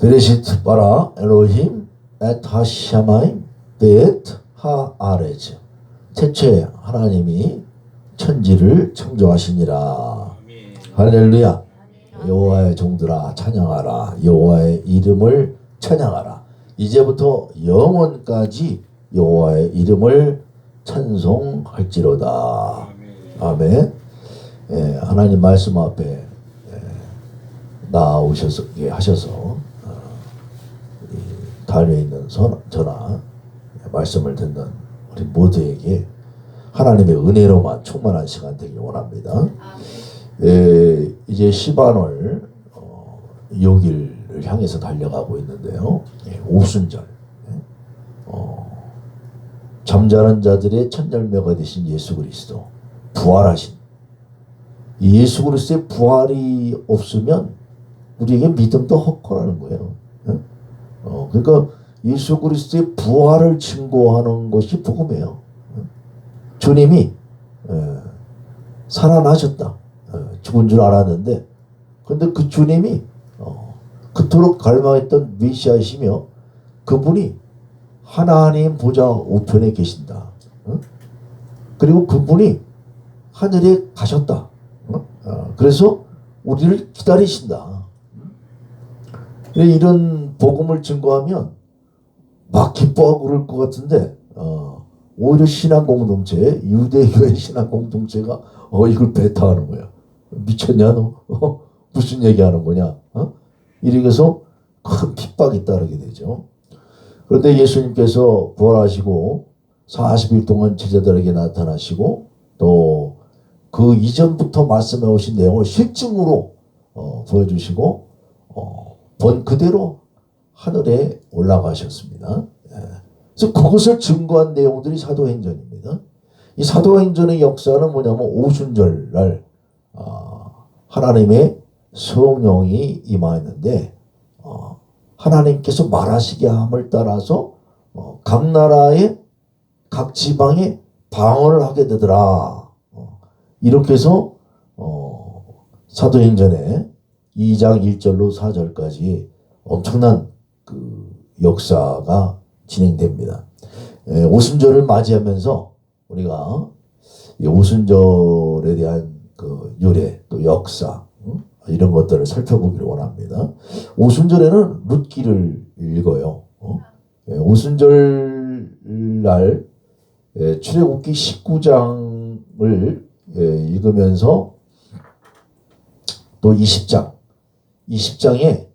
베레시트 바라 엘로힘 엣 하샤마임 베엣 하아레즈. 태초에 하나님이 천지를 창조하시니라. 할렐루야. 여호와의 종들아 찬양하라. 여호와의 이름을 찬양하라. 이제부터 영원까지 여호와의 이름을 찬송할지로다. 아멘. 하나님 말씀 앞에 나오셔서 하셔서 달에 있는 저나 말씀을 듣는 우리 모두에게 하나님의 은혜로만 충만한 시간 되길 원합니다. 이제 시반월 6일을 향해서 달려가고 있는데요. 오순절, 잠자는 자들의 첫 열매가 되신 예수 그리스도, 부활하신 이 예수 그리스도의 부활이 없으면 우리에게 믿음도 헛거라는 거예요. 그러니까 예수 그리스도의 부활을 증거하는 것이 복음이에요. 주님이 살아나셨다. 죽은 줄 알았는데, 근데 그 주님이 그토록 갈망했던 메시아이시며 그분이 하나님 보좌 우편에 계신다. 그리고 그분이 하늘에 가셨다. 그래서 우리를 기다리신다. 이런 복음을 증거하면 막 기뻐하고 그럴 것 같은데 오히려 신앙 공동체, 유대교의 신앙 공동체가 이걸 배타하는 거야. 미쳤냐 너? 무슨 얘기하는 거냐? 이래서 큰 핍박이 따르게 되죠. 그런데 예수님께서 부활하시고 40일 동안 제자들에게 나타나시고 또 그 이전부터 말씀해 오신 내용을 실증으로 보여주시고 본 그대로 하늘에 올라가셨습니다. 그래서 그것을 증거한 내용들이 사도행전입니다. 이 사도행전의 역사는 뭐냐면 오순절 날 하나님의 성령이 임하였는데 하나님께서 말하시게 함을 따라서 각 나라의 각 지방에 방언을 하게 되더라. 이렇게 해서 사도행전에 2장 1절로 4절까지 엄청난 그 역사가 진행됩니다. 오순절을 맞이하면서 우리가 이 오순절에 대한 그 유래 또 역사 이런 것들을 살펴보기를 원합니다. 오순절에는 룻기를 읽어요. 오순절 날 출애굽기 19장을 읽으면서 또 20장에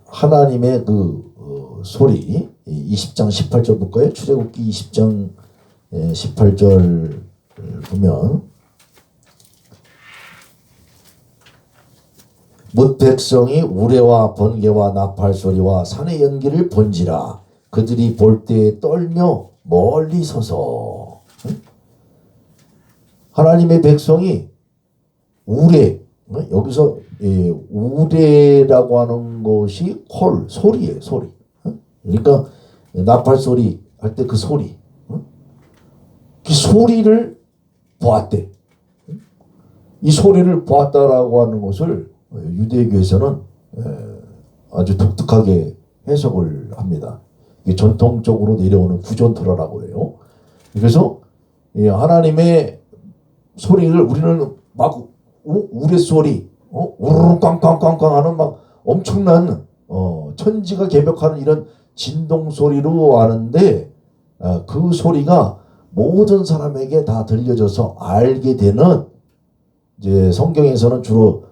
하나님의 그 소리 20장 18절 볼까요? 출애굽기 20장 18절 보면 뭇 백성이 우레와 번개와 나팔 소리와 산의 연기를 본지라 그들이 볼 때에 떨며 멀리 서서. 하나님의 백성이 우레, 여기서 우레라고 하는 것이 소리예요. 소리. 그러니까 나팔 소리 할 때 그 소리, 그 소리를 보았대. 이 소리를 보았다라고 하는 것을 유대교에서는 아주 독특하게 해석을 합니다. 이게 전통적으로 내려오는 구전토라라고 해요. 그래서 하나님의 소리를 우리는 막 우레 소리, 우르르 꽝꽝꽝꽝 하는 막 엄청난 천지가 개벽하는 이런 진동 소리로 아는데 그 소리가 모든 사람에게 다 들려져서 알게 되는, 이제 성경에서는 주로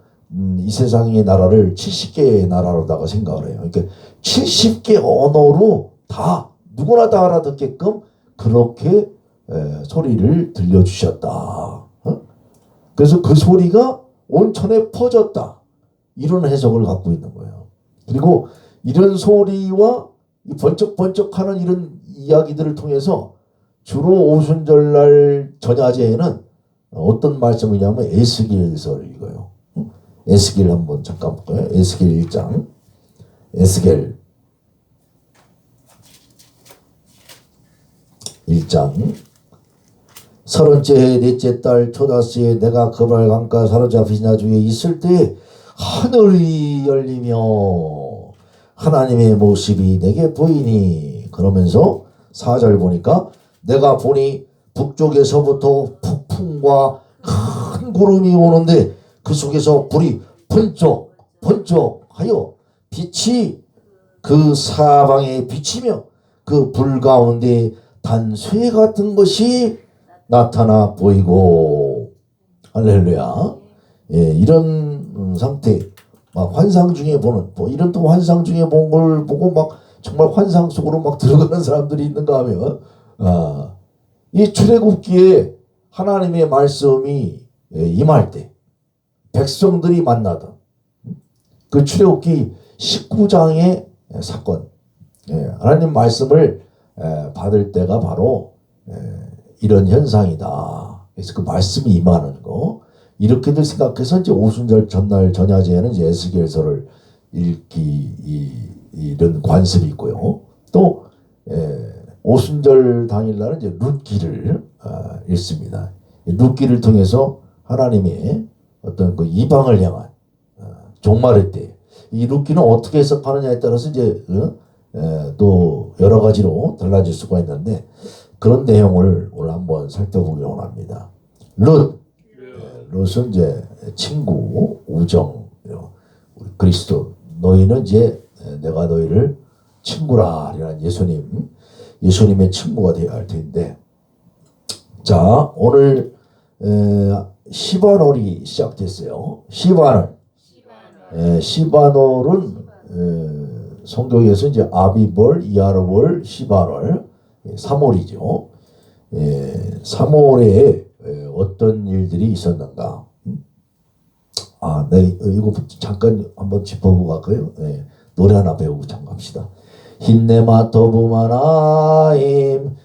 이 세상의 나라를 70개의 나라로다가 생각을 해요. 그러니까 70개 언어로 다 누구나 다 알아듣게끔 그렇게 소리를 들려주셨다. 그래서 그 소리가 온천에 퍼졌다. 이런 해석을 갖고 있는 거예요. 그리고 이런 소리와 이 번쩍번쩍하는 이런 이야기들을 통해서 주로 오순절날 전야제에는 어떤 말씀이냐면 에스겔서를 읽어요. 에스겔 한번 잠깐 볼까요? 에스겔 1장. 에스겔 1장 30째 해 넷째 달 초다스에 내가 그발 강가 사로잡히신 자 중에 있을 때 하늘이 열리며 하나님의 모습이 내게 보이니. 그러면서 4절 보니까 내가 보니 북쪽에서부터 폭풍과 큰 구름이 오는데 그 속에서 불이 번쩍 번쩍하여 빛이 그 사방에 비치며 그 불 가운데 단쇠 같은 것이 나타나 보이고. 할렐루야. 예, 이런 상태, 막 환상 중에 보는, 뭐 이런 또 환상 중에 본 걸 보고 막 정말 환상 속으로 막 들어가는 사람들이 있는가 하면, 이 출애굽기에 하나님의 말씀이 임할 때 백성들이 만나던 그 출애굽기 19장의 사건, 하나님 말씀을 받을 때가 바로 이런 현상이다. 그래서 그 말씀이 임하는 거, 이렇게들 생각해서 이제 오순절 전날 전야제에는 이제 에스겔서를 읽기 이런 관습이 있고요. 또 오순절 당일날은 이제 룻기를 읽습니다. 룻기를 통해서 하나님의 어떤 그 이방을 향한 종말의 때, 이 룻기는 어떻게 해석하느냐에 따라서 이제 또 여러 가지로 달라질 수가 있는데, 그런 내용을 오늘 한번 살펴보기로 원합니다. 룻은 이제 친구, 우정, 우리 그리스도, 너희는 이제 내가 너희를 친구라 라는 예수님의 친구가 되어야 할 텐데, 자, 오늘 시바놀이 시작됐어요. 시바놀은 성경에서 이제 아비벌, 이하르벌, 시바놀, 3월이죠. 3월에 어떤 일들이 있었는가? 네, 이거 잠깐 한번 짚어보고 갈까요? 노래 하나 배우고 잠갑시다. 힌네마 더부마나임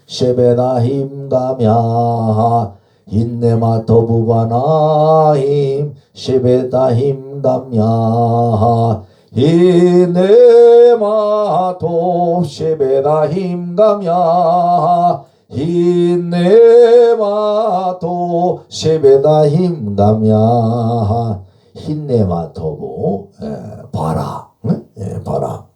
셰베나힘 가냐, 힌네마 더부바나임 셰베다힘 가냐, 힌네마 도 셰베다힘 가냐, 힌네마도 셰베다힘 가냐. 힌네마토고 봐라, 봐라,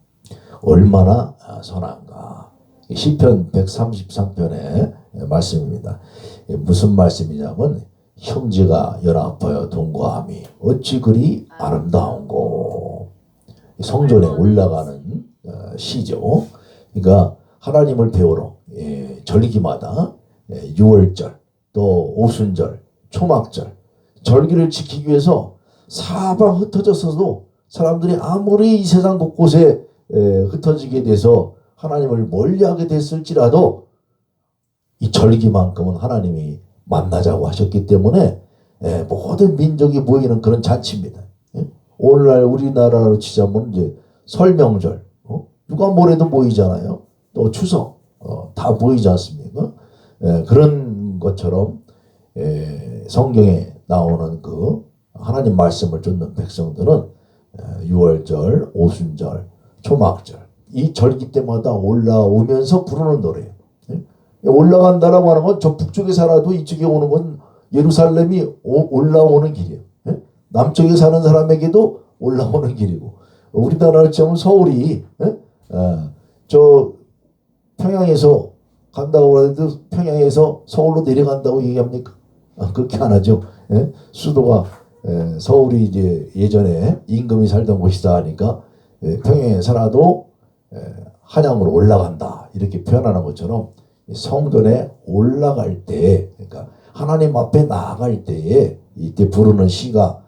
얼마나 선한가. 시편 133편의 말씀입니다. 무슨 말씀이냐면, 형제가 연합하여 동거함이 어찌 그리 아름다운고. 성전에 올라가는 시죠. 그러니까 하나님을 배우러 절기마다 6월절, 또 오순절, 초막절, 절기를 지키기 위해서 사방 흩어졌어도 사람들이 아무리 이 세상 곳곳에 흩어지게 돼서 하나님을 멀리하게 됐을지라도 이 절기만큼은 하나님이 만나자고 하셨기 때문에 모든 민족이 모이는 그런 잔치입니다. 오늘날 우리나라로 치자면 이제 설명절, 누가 뭐래도 모이잖아요. 또 추석, 다 모이지 않습니까? 그런 것처럼 성경에 나오는 그 하나님 말씀을 듣는 백성들은 6월절, 오순절, 초막절, 이 절기 때마다 올라오면서 부르는 노래예요. 올라간다라고 하는 건 저 북쪽에 살아도 이쪽에 오는 건 예루살렘이 올라오는 길이에요. 남쪽에 사는 사람에게도 올라오는 길이고, 우리나라로 치면 서울이 저 평양에서 간다고 해도 평양에서 서울로 내려간다고 얘기합니까? 그렇게 안 하죠. 수도가 서울이 이제 예전에 임금이 살던 곳이다 하니까 평양에 살아도 한양으로 올라간다 이렇게 표현하는 것처럼, 성전에 올라갈 때, 그러니까 하나님 앞에 나아갈 때에 이때 부르는 시가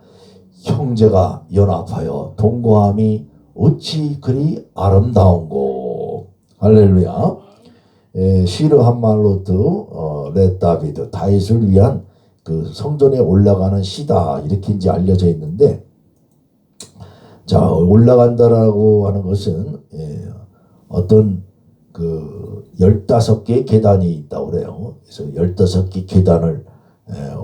형제가 연합하여 동거함이 어찌 그리 아름다운고. 할렐루야. 시르 한말로트 렛다비드, 다윗을 위한 그 성전에 올라가는 시다, 이렇게 이제 알려져 있는데, 자, 올라간다라고 하는 것은 어떤 그 15개의 계단이 있다고 그래요. 그래서 15개 계단을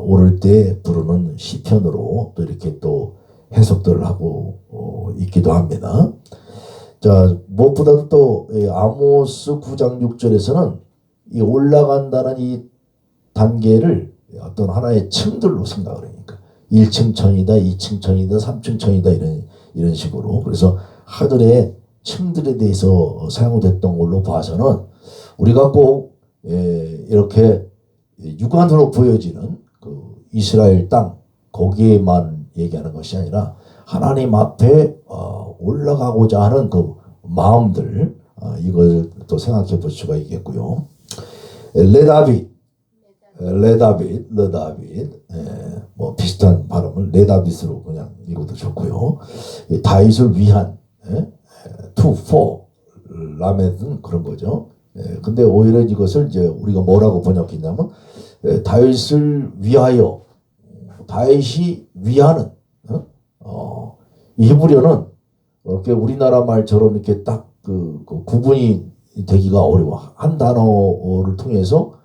오를 때 부르는 시편으로 또 이렇게 또 해석들을 하고 있기도 합니다. 자, 무엇보다도 또 아모스 9장 6절에서는 이 올라간다는 이 단계를 어떤 하나의 층들로 생각을 하니까 1층 천이다, 2층 천이다, 3층 천이다, 이런 식으로. 그래서 하늘에 층들에 대해서 사용됐던 걸로 봐서는 우리가 꼭 이렇게 육안으로 보여지는 그 이스라엘 땅 거기에만 얘기하는 것이 아니라 하나님 앞에 올라가고자 하는 그 마음들 이걸 또 생각해 볼 수가 있겠고요. 레다빗 뭐 비슷한 발음을 레다빗으로 그냥 읽어도 좋고요. 다윗을 위한 to for 라메는 그런 거죠. 근데 오히려 이것을 이제 우리가 뭐라고 번역했냐면 다윗을 위하여 다윗이 위하는 이 히브리어는 이렇게 우리나라 말처럼 이렇게 딱 그 구분이 되기가 어려워. 한 단어를 통해서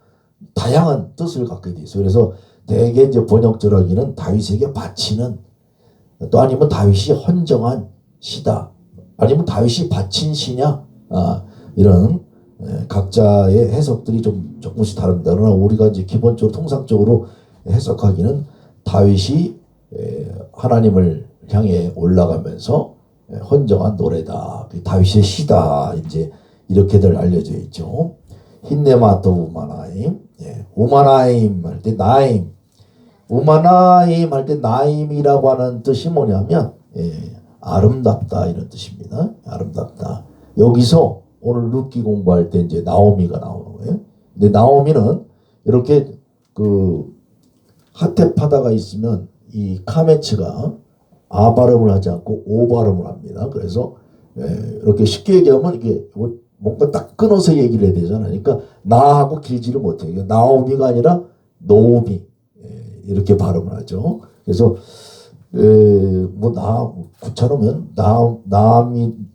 다양한 뜻을 갖게 돼 있어요. 그래서 대개 이제 번역절하기는 다윗에게 바치는 또 아니면 다윗이 헌정한 시다. 아니면 다윗이 바친 시냐. 이런 각자의 해석들이 좀 조금씩 다릅니다. 그러나 우리가 이제 기본적으로 통상적으로 해석하기는 다윗이 하나님을 향해 올라가면서 헌정한 노래다. 다윗의 시다. 이제 이렇게들 알려져 있죠. 힌네마토 우마나임, 우마나임 할 때 나임, 우마나임 할 때 나임이라고 하는 뜻이 뭐냐면 아름답다 이런 뜻입니다. 아름답다. 여기서 오늘 룻기 공부할 때 이제 나오미가 나오는 거예요. 근데 나오미는 이렇게 그 하테파다가 있으면 이 카메츠가 아 발음을 하지 않고 오 발음을 합니다. 그래서 이렇게 쉽게 얘기하면 이게 뭔가 딱 끊어서 얘기를 해야 되잖아요. 그러니까 나하고 길지를 못해요. 나오미가 아니라 노미 이렇게 발음을 하죠. 그래서 구차로면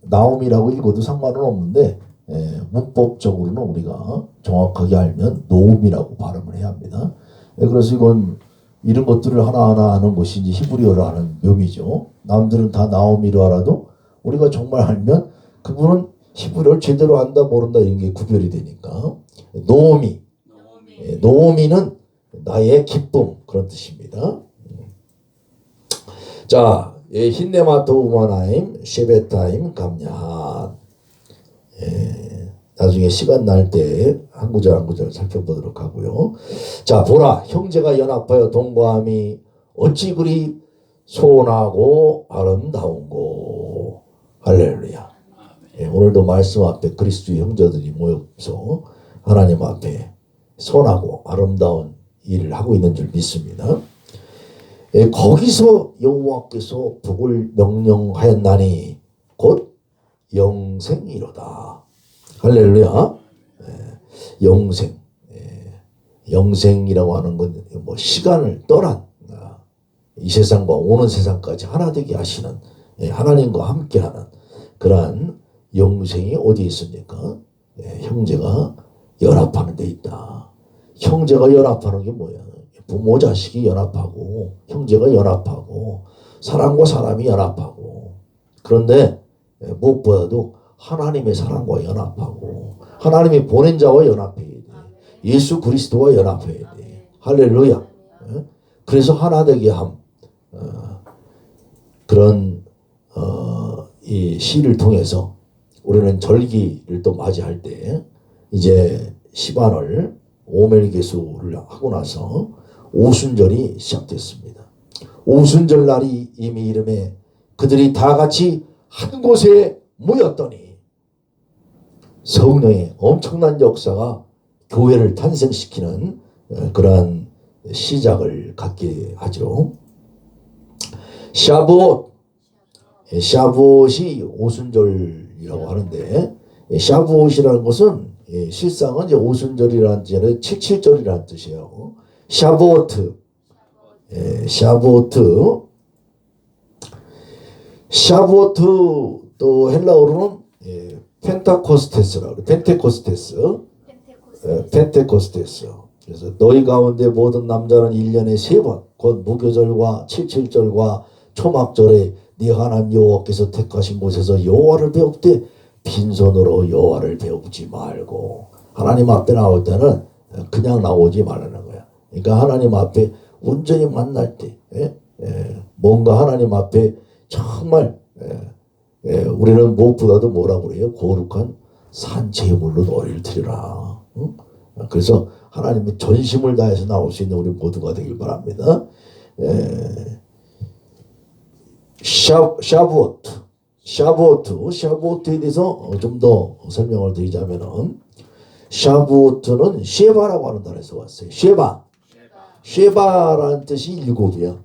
나오미라고 읽어도 상관은 없는데 문법적으로는 우리가 정확하게 알면 노미라고 발음을 해야 합니다. 그래서 이건 이런 것들을 하나하나 하는 것이 이제 히브리어로 하는 묘미죠. 남들은 다 나오미로 알아도 우리가 정말 알면 그분은 히브리어를 제대로 안다 모른다 이런 게 구별이 되니까 노미는 나의 기쁨 그런 뜻입니다. 자, 힌네마토 우마나임 쉐베타임 감야한 나중에 시간 날 때 한 구절 한 구절 살펴보도록 하고요. 자, 보라 형제가 연합하여 동거함이 어찌 그리 소원하고 아름다운고. 할렐루야. 오늘도 말씀 앞에 그리스도의 형제들이 모여서 하나님 앞에 선하고 아름다운 일을 하고 있는 줄 믿습니다. 거기서 여호와께서 복을 명령하였나니 곧 영생이로다. 할렐루야. 영생. 영생이라고 하는 건 뭐 시간을 떠난 이 세상과 오는 세상까지 하나 되게 하시는 하나님과 함께하는 그러한 영생이 어디에 있습니까? 형제가 연합하는 데 있다. 형제가 연합하는 게 뭐야? 부모 자식이 연합하고 형제가 연합하고 사람과 사람이 연합하고 그런데 무엇보다도 하나님의 사랑과 연합하고 하나님이 보낸 자와 연합해야 돼. 예수 그리스도와 연합해야 돼. 할렐루야. 그래서 하나 되게 함. 그런 이 시를 통해서 우리는 절기를 또 맞이할 때 이제 시반을 오멜개수를 하고 나서 오순절이 시작됐습니다. 오순절 날이 이미 이름에 그들이 다 같이 한 곳에 모였더니 성령의 엄청난 역사가 교회를 탄생시키는 그러한 시작을 갖게 하죠. 샤브옷이 오순절이라고 하는데 샤브옷이라는 것은 실상은 이제 오순절이라는 뜻이 77절이라는 뜻이에요. 샤브오트 또 헬라어로는 펜타코스테스라고 펜테코스테스. 그래서 너희 가운데 모든 남자는 1년에 3번 곧 무교절과 77절과 초막절에 네 하나님 여호와께서 택하신 곳에서 여호와를 배웁되 빈손으로 여호와를 배우지 말고. 하나님 앞에 나올 때는 그냥 나오지 말라는 거야. 그러니까 하나님 앞에 온전히 만날 때 뭔가 하나님 앞에 정말 우리는 무엇보다도 뭐라고 그래요? 거룩한 산 제물로 너희를 드리라. 응? 그래서 하나님의 전심을 다해서 나올 수 있는 우리 모두가 되길 바랍니다. 샤부오트에 대해서 좀 더 설명을 드리자면은, 샤부오트는 쉐바라고 하는 단어에서 왔어요. 쉐바라는 뜻이 일곱이야.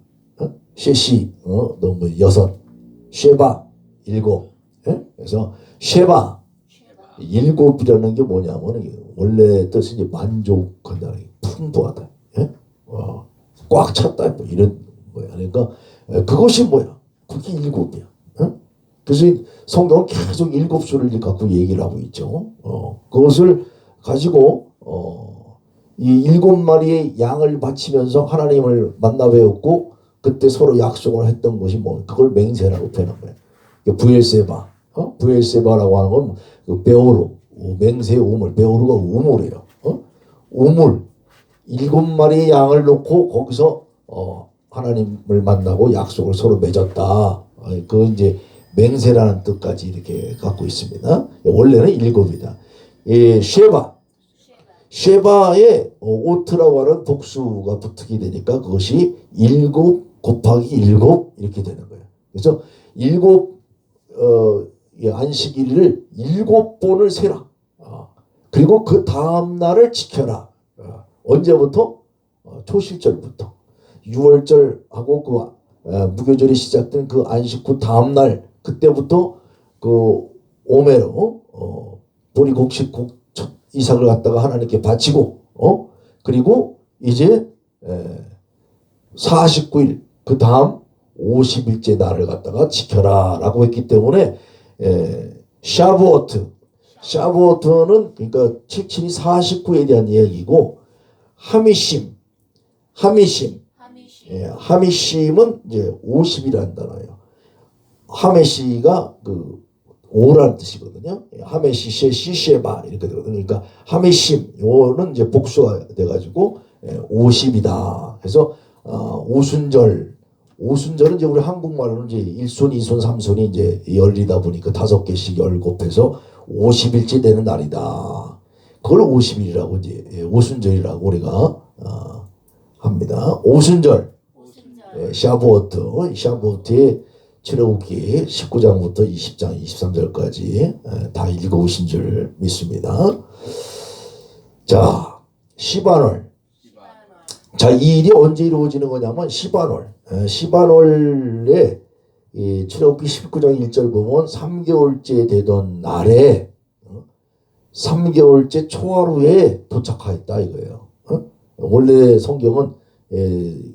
쉐시, 너무 여섯. 쉐바, 일곱. 그래서 쉐바, 일곱이라는 게 뭐냐면 원래 뜻이 이제 만족한다, 풍부하다, 꽉 찼다, 뭐 이런 거야. 그러니까 그것이 뭐야? 그게 일곱이야. 그래서 성경은 계속 일곱 수를 갖고 얘기를 하고 있죠. 그것을 가지고 이 일곱 마리의 양을 바치면서 하나님을 만나 뵈었고, 그때 서로 약속을 했던 것이 뭐 그걸 맹세라고 표현한 거예요. 부엘세바, 부엘세바라고 하는 건 그 베오르, 맹세의 우물, 베오르가 우물이에요. 우물, 일곱 마리의 양을 놓고 거기서 하나님을 만나고 약속을 서로 맺었다. 그 이제 맹세라는 뜻까지 이렇게 갖고 있습니다. 원래는 일곱이다. 쉐바에 오트라고 하는 복수가 붙게 되니까 그것이 일곱 곱하기 일곱 이렇게 되는 거예요. 그래서 일곱 안식일을 일곱 번을 세라. 그리고 그 다음 날을 지켜라. 언제부터? 초실절부터. 6월절하고 그 무교절이 시작된 그 안식 후 다음 날, 그때부터 그 오메로 보리곡식 이삭을 갖다가 하나님께 바치고, 그리고 이제 49일 그 다음 50일째 날을 갖다가 지켜라 라고 했기 때문에 샤부오트는 그러니까 칠칠이 49에 대한 이야기고, 하미심은 이제 50이라는 단어예요. 하메시가 그 5라는 뜻이거든요. 하메시, 셰시, 쉐바 이렇게 되거든요. 그러니까 하메심 요는 이제 복수가 돼가지고 50이다. 그래서 오순절은 이제 우리 한국말로는 이제 1순, 2순, 3순이 이제 열리다 보니까 5개씩 열 곱해서 50일째 되는 날이다. 그걸 50일이라고 이제 오순절이라고 우리가 합니다. 오순절. 샤부오트의 출애굽기 19장부터 20장 23절까지 다 읽어오신 줄 믿습니다. 자, 시반월. 자, 이 일이 언제 이루어지는 거냐면 시반월에 이 출애굽기 19장 1절 보면 3개월째 되던 날에 3개월째 초하루에 도착하였다 이거예요. 원래 성경은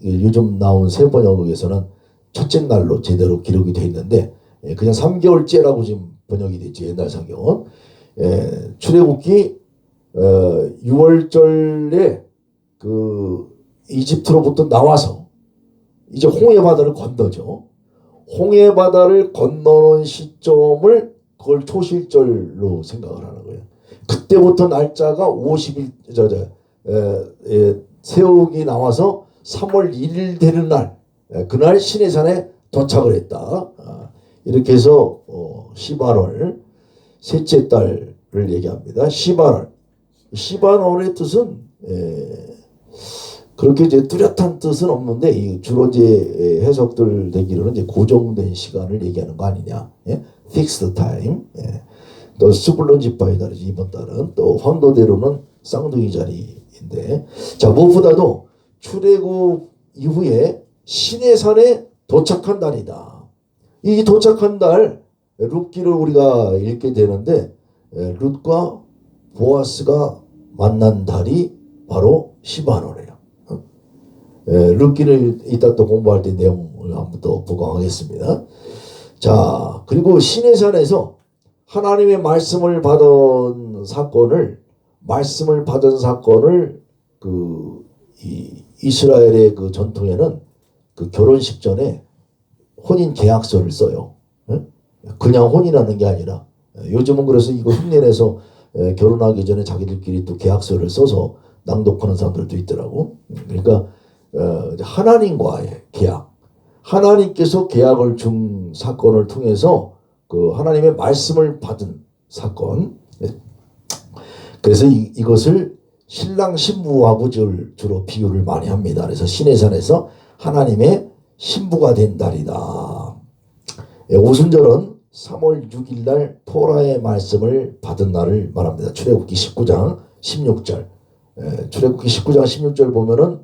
요즘 나온 새 번역에서는 첫째 날로 제대로 기록이 되어 있는데 그냥 3개월째라고 지금 번역이 됐죠. 옛날 성경은. 출애굽기 6월절에 그 이집트로부터 나와서 이제 홍해바다를 건너죠. 홍해바다를 건너는 시점을 그걸 초실절로 생각을 하는 거예요. 그때부터 날짜가 50일 세옥이 나와서 3월 1일 되는 날, 그날 시내산에 도착을 했다. 이렇게 해서 시반월 셋째 달을 얘기합니다. 시반월의 뜻은 그렇게 이제 뚜렷한 뜻은 없는데 주로 이제 해석들 되기로는 이제 고정된 시간을 얘기하는 거 아니냐. fixed time. 또 스불론 지파의 달이지 이번 달은. 또 황도대로는 쌍둥이 자리인데, 자, 무엇보다도 출애굽 이후에 시내산에 도착한 날이다. 이 도착한 날 룻기를 우리가 읽게 되는데 룻과 보아스가 만난 달이 바로 시반월이에요. 룻기를 이따 또 공부할 때 내용을 한번 더 보강하겠습니다. 자, 그리고 시내산에서 하나님의 말씀을 받은 사건을 이 이스라엘의 그 전통에는 그 결혼식 전에 혼인 계약서를 써요. 그냥 혼인하는 게 아니라 요즘은 그래서 이거 흉내내서 결혼하기 전에 자기들끼리 또 계약서를 써서 낭독하는 사람들도 있더라고. 그러니까 하나님과의 계약, 하나님께서 계약을 준 사건을 통해서 그 하나님의 말씀을 받은 사건. 그래서 이것을 신랑 신부하고 주로 비유를 많이 합니다. 그래서 시내산에서 하나님의 신부가 된 달이다. 오순절은 3월 6일 날 토라의 말씀을 받은 날을 말합니다. 출애굽기 19장 16절. 출애굽기 19장 16절 보면은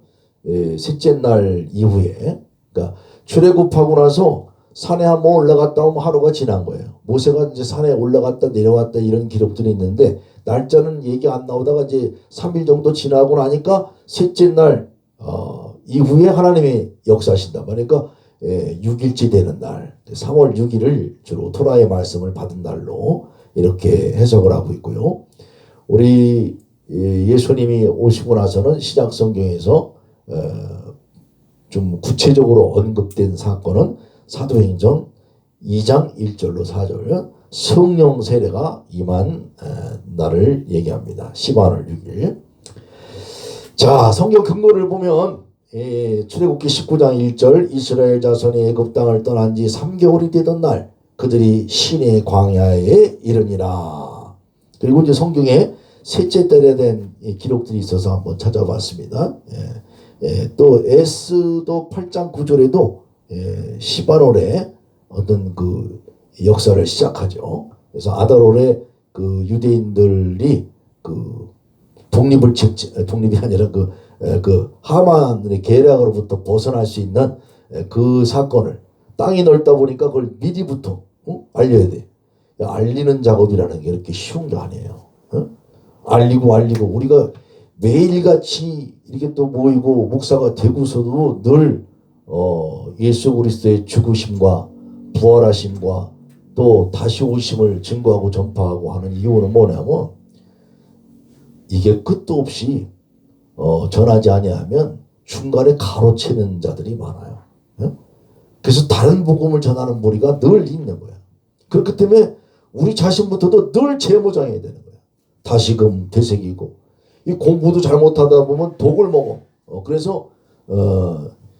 셋째 날 이후에, 그러니까 출애굽하고 나서 산에 한번 올라갔다 오면 하루가 지난 거예요. 모세가 이제 산에 올라갔다 내려왔다 이런 기록들이 있는데 날짜는 얘기 안 나오다가 이제 3일 정도 지나고 나니까 셋째 날 이후에 하나님이 역사하신다. 그러니까 6일째 되는 날 3월 6일을 주로 토라의 말씀을 받은 날로 이렇게 해석을 하고 있고요. 우리 예수님이 오시고 나서는 신약 성경에서 좀 구체적으로 언급된 사건은 사도행전 2장 1절로 4절 성령 세례가 임한 날을 얘기합니다. 시반월 6일. 자, 성경 근거를 보면 출애굽기 19장 1절 이스라엘 자손이 애굽 땅을 떠난 지 3개월이 되던 날 그들이 시내 광야에 이르니라. 그리고 이제 성경에 셋째 달에 대한 기록들이 있어서 한번 찾아봤습니다. 또 에스도 8장 9절에도 시바롤의 어떤 그 역사를 시작하죠. 그래서 아달월에 그 유대인들이 그 독립이 아니라 그 하만의 계략으로부터 벗어날 수 있는 그 사건을 땅이 넓다 보니까 그걸 미리부터 알려야 돼. 알리는 작업이라는 게 이렇게 쉬운 게 아니에요. 알리고 우리가 매일같이 이렇게 또 모이고 목사가 되고서도 늘 예수 그리스도의 죽으심과 부활하심과 또 다시 오심을 증거하고 전파하고 하는 이유는 뭐냐면 이게 끝도 없이 전하지 아니하면 중간에 가로채는 자들이 많아요. 그래서 다른 복음을 전하는 무리가 늘 있는 거야. 그렇기 때문에 우리 자신부터도 늘 재무장해야 되는 거야. 다시금 되새기고 이 공부도 잘못하다 보면 독을 먹어. 그래서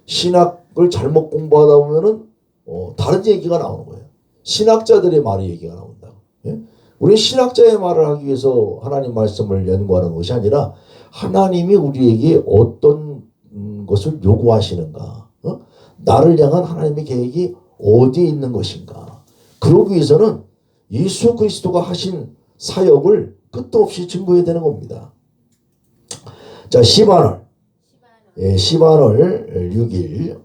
신학을 잘못 공부하다 보면은 다른 얘기가 나오는 거예요. 신학자들의 말이 얘기가 나온다고. 우리 신학자의 말을 하기 위해서 하나님 말씀을 연구하는 것이 아니라 하나님이 우리에게 어떤 것을 요구하시는가, 나를 향한 하나님의 계획이 어디에 있는 것인가. 그러기 위해서는 예수 그리스도가 하신 사역을 끝도 없이 증거해야 되는 겁니다. 자, 시반월 6일,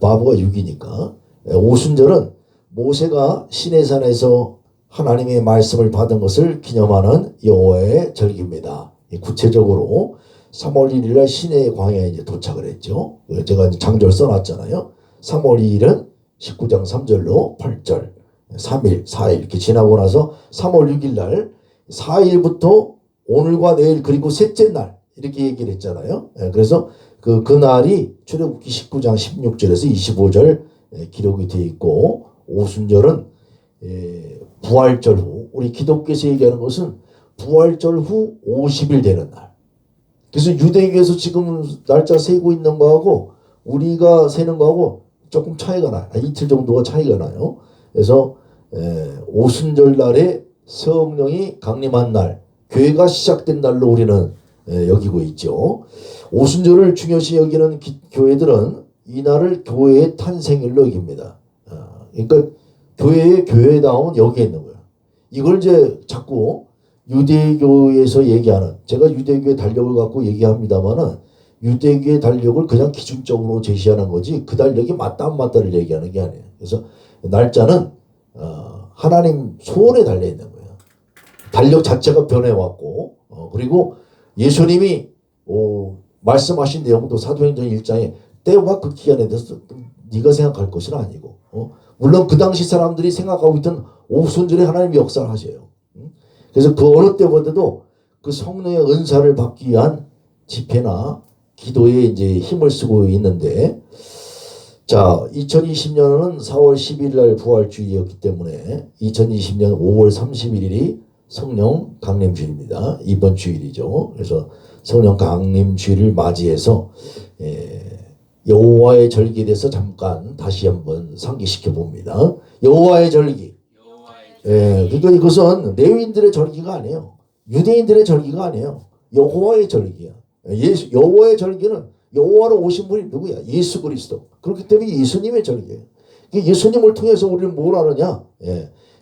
바보가 6이니까 오순절은 모세가 시내산에서 하나님의 말씀을 받은 것을 기념하는 여호와의 절기입니다. 구체적으로 3월 1일 날 시내 광야에 이제 도착을 했죠. 제가 이제 장절 써놨잖아요. 3월 2일은 19장 3절로 8절, 3일, 4일 이렇게 지나고 나서 3월 6일 날 4일부터 오늘과 내일 그리고 셋째 날 이렇게 얘기를 했잖아요. 그래서 그날이 출애굽기 19장 16절에서 25절 기록이 되어 있고 오순절은 부활절 후, 우리 기독교에서 얘기하는 것은 부활절 후 50일 되는 날. 그래서 유대교에서 지금 날짜 세고 있는 거하고 우리가 세는 거하고 조금 차이가 나요. 이틀 정도가 차이가 나요. 그래서 오순절 날에 성령이 강림한 날, 교회가 시작된 날로 우리는 여기고 있죠. 오순절을 중요시 여기는 교회들은 이 날을 교회의 탄생일로 여깁니다. 그러니까 교회의 교회다움은 여기에 있는 거예요. 이걸 이제 자꾸 유대교에서 얘기하는, 제가 유대교의 달력을 갖고 얘기합니다만은 유대교의 달력을 그냥 기준적으로 제시하는 거지 그 달력이 맞다 안 맞다를 얘기하는 게 아니에요. 그래서 날짜는 하나님 소원에 달려 있는 거예요. 달력 자체가 변해왔고 그리고 예수님이 말씀하신 내용도 사도행전 1장에 때와 그 기한에 대해서 네가 생각할 것은 아니고 물론 그 당시 사람들이 생각하고 있던 오순절에 하나님이 역사를 하셔요. 그래서 그 어느 때보다도 그 성령의 은사를 받기 위한 집회나 기도에 이제 힘을 쓰고 있는데, 자, 2020년은 4월 10일 날 부활주일이었기 때문에 2020년 5월 31일이 성령 강림주일입니다. 이번 주일이죠. 그래서 성령 강림주일을 맞이해서 여호와의 절기에 대해서 잠깐 다시 한번 상기시켜 봅니다. 여호와의 절기. 그러니까 이것은 레위인들의 절기가 아니에요. 유대인들의 절기가 아니에요. 여호와의 절기야. 여호와의 절기는 여호와로 오신 분이 누구야? 예수 그리스도. 그렇기 때문에 예수님의 절기예요. 예수님을 통해서 우리는 뭘 하느냐?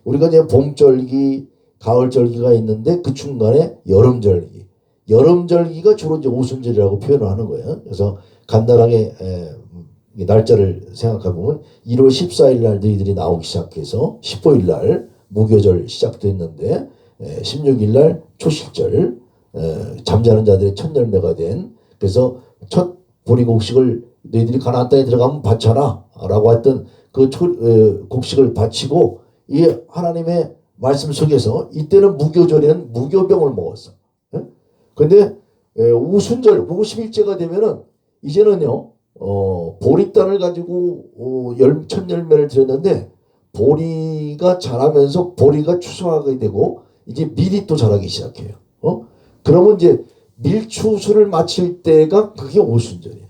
우리가 이제 봄절기, 가을절기가 있는데 그 중간에 여름절기. 여름절기가 주로 이제 오순절이라고 표현을 하는 거예요. 그래서 간단하게 날짜를 생각해 보면 1월 14일 날 너희들이 나오기 시작해서 15일 날 무교절 시작됐는데 16일 날 초실절, 잠자는 자들의 첫 열매가 된, 그래서 첫 보리곡식을 너희들이 가나안 땅에 들어가면 바쳐라 라고 했던 그 곡식을 바치고 이 하나님의 말씀 속에서 이때는 무교절에는 무교병을 먹었어. 근데 우순절 50일째가 되면은 이제는요 보리단을 가지고 첫 열매를 드렸는데 보리가 자라면서 보리가 추수하게 되고 이제 밀이 또 자라기 시작해요. 그러면 이제 밀추수를 마칠 때가 그게 오순절이야.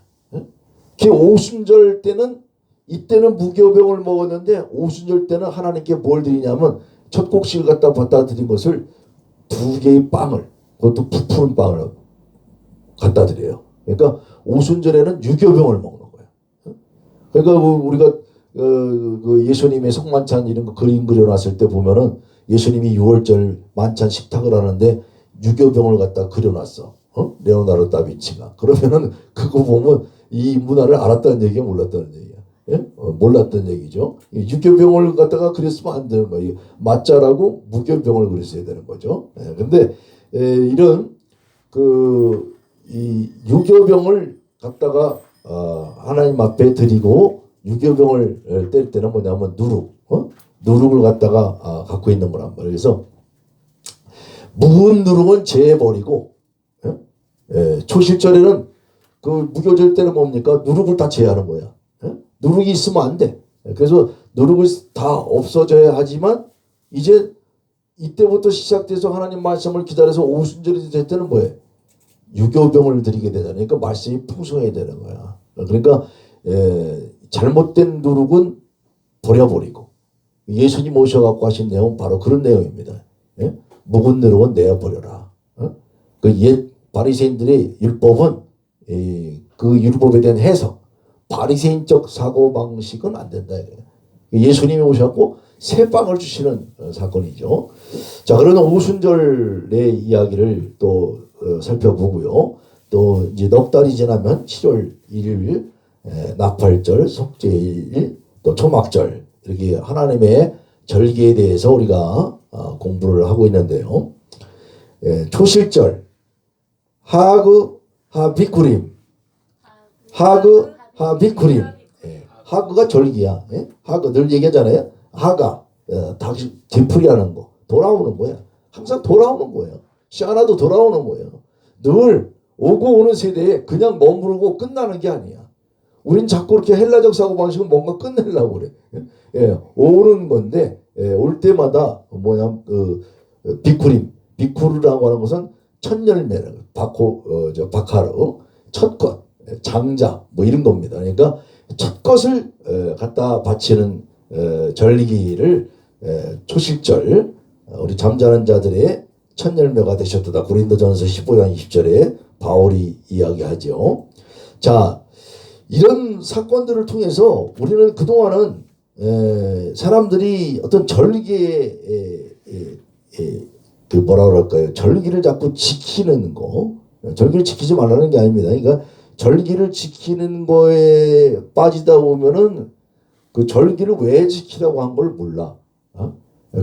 그 오순절 때는 이때는 무교병을 먹었는데 오순절 때는 하나님께 뭘 드리냐면 첫 곡식을 갖다 드린 것을 2개의 빵을, 그것도 부푸른 빵을 갖다 드려요. 그러니까 오순절에는 유교병을 먹는 거예요. 그러니까 우리가 그 예수님의 성만찬 이런 거 그림 그려놨을 때 보면은 예수님이 6월절 만찬 식탁을 하는데 유교병을 갖다 그려놨어. 레오나르도 다빈치가. 그러면은 그거 보면 이 문화를 알았다는 얘기야, 몰랐다는 얘기야. 몰랐던 얘기죠. 유교병을 갖다가 그렸으면 안 되는 거예요. 맞자라고 무교병을 그렸어야 되는 거죠. 근데 이런 이 유교병을 갖다가 하나님 앞에 드리고 유교병을 뗄 때는 뭐냐면 누룩을 갖다가 갖고 있는 거란 말이에요. 그래서 묵은 누룩은 제해버리고 초실절에는 그 무교절 때는 뭡니까? 누룩을 다 제하는 거야. 누룩이 있으면 안 돼. 그래서 누룩을 다 없어져야 하지만 이제 이때부터 시작돼서 하나님 말씀을 기다려서 오순절이 될 때는 뭐예요? 유교병을 드리게 되잖아요. 그러니까 말씀이 풍성해야 되는 거야. 그러니까 잘못된 누룩은 버려버리고 예수님 오셔갖고 하신 내용은 바로 그런 내용입니다. 묵은 누룩은 내어버려라. 그 옛 바리새인들의 율법은 그 율법에 대한 해석, 바리새인적 사고방식은 안 된다. 예수님이 오셔갖고 새 빵을 주시는 사건이죠. 자, 그런 오순절의 이야기를 또 살펴보고요. 또 이제 넉 달이 지나면 7월 1일 나팔절, 속죄일, 또 초막절, 이렇게 하나님의 절기에 대해서 우리가 공부를 하고 있는데요. 초실절, 하그 하비쿠림, 하그 하비쿠림. 하그가 절기야. 하그 늘 얘기하잖아요. 하가 다시 되풀이하는 거, 돌아오는 거야. 항상 돌아오는 거예요. 샤나도 돌아오는 거예요. 늘 오고 오는 세대에 그냥 머무르고 끝나는 게 아니야. 우린 자꾸 이렇게 헬라적 사고방식은 뭔가 끝내려고 그래. 오는 건데 올 때마다 비쿠림, 비쿠르라고 하는 것은 첫 열매를 바카르, 첫 것, 장자 뭐 이런 겁니다. 그러니까 첫 것을 갖다 바치는 절기를 초실절, 우리 잠자는 자들의 첫 열매가 되셨다. 고린도전서 15장 20절에 바울이 이야기하죠. 자, 이런 사건들을 통해서 우리는 그동안은 사람들이 어떤 절기에 그 뭐라 그럴까요? 절기를 자꾸 지키는 거, 절기를 지키지 말라는 게 아닙니다. 그러니까 절기를 지키는 거에 빠지다 보면은 그 절기를 왜 지키라고 한 걸 몰라.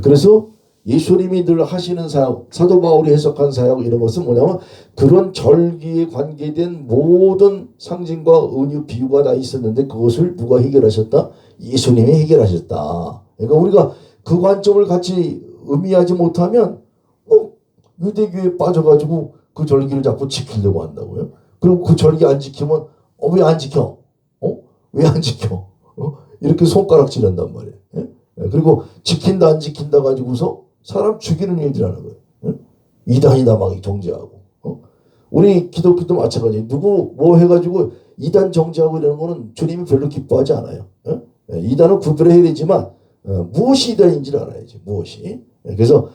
그래서 예수님이 늘 하시는 사역, 사도 바울이 해석한 사역 이런 것은 뭐냐면 그런 절기에 관계된 모든 상징과 은유 비유가 다 있었는데 그것을 누가 해결하셨다? 예수님이 해결하셨다. 그러니까 우리가 그 관점을 같이 의미하지 못하면 유대교에 빠져가지고 그 절기를 자꾸 지키려고 한다고요. 그리고 그 절기 안 지키면 왜 안 지켜? 왜 안 지켜? 이렇게 손가락 찌른단 말이에요. 그리고 지킨다 안 지킨다 가지고서 사람 죽이는 일이라는 거예요. 이단이다 막 정죄하고. 우리 기독교도 마찬가지예요. 누구 뭐 해가지고 이단 정죄하고 이러는 거는 주님이 별로 기뻐하지 않아요. 이단은 구별해야 되지만 무엇이 되는지를 알아야지. 무엇이. 그래서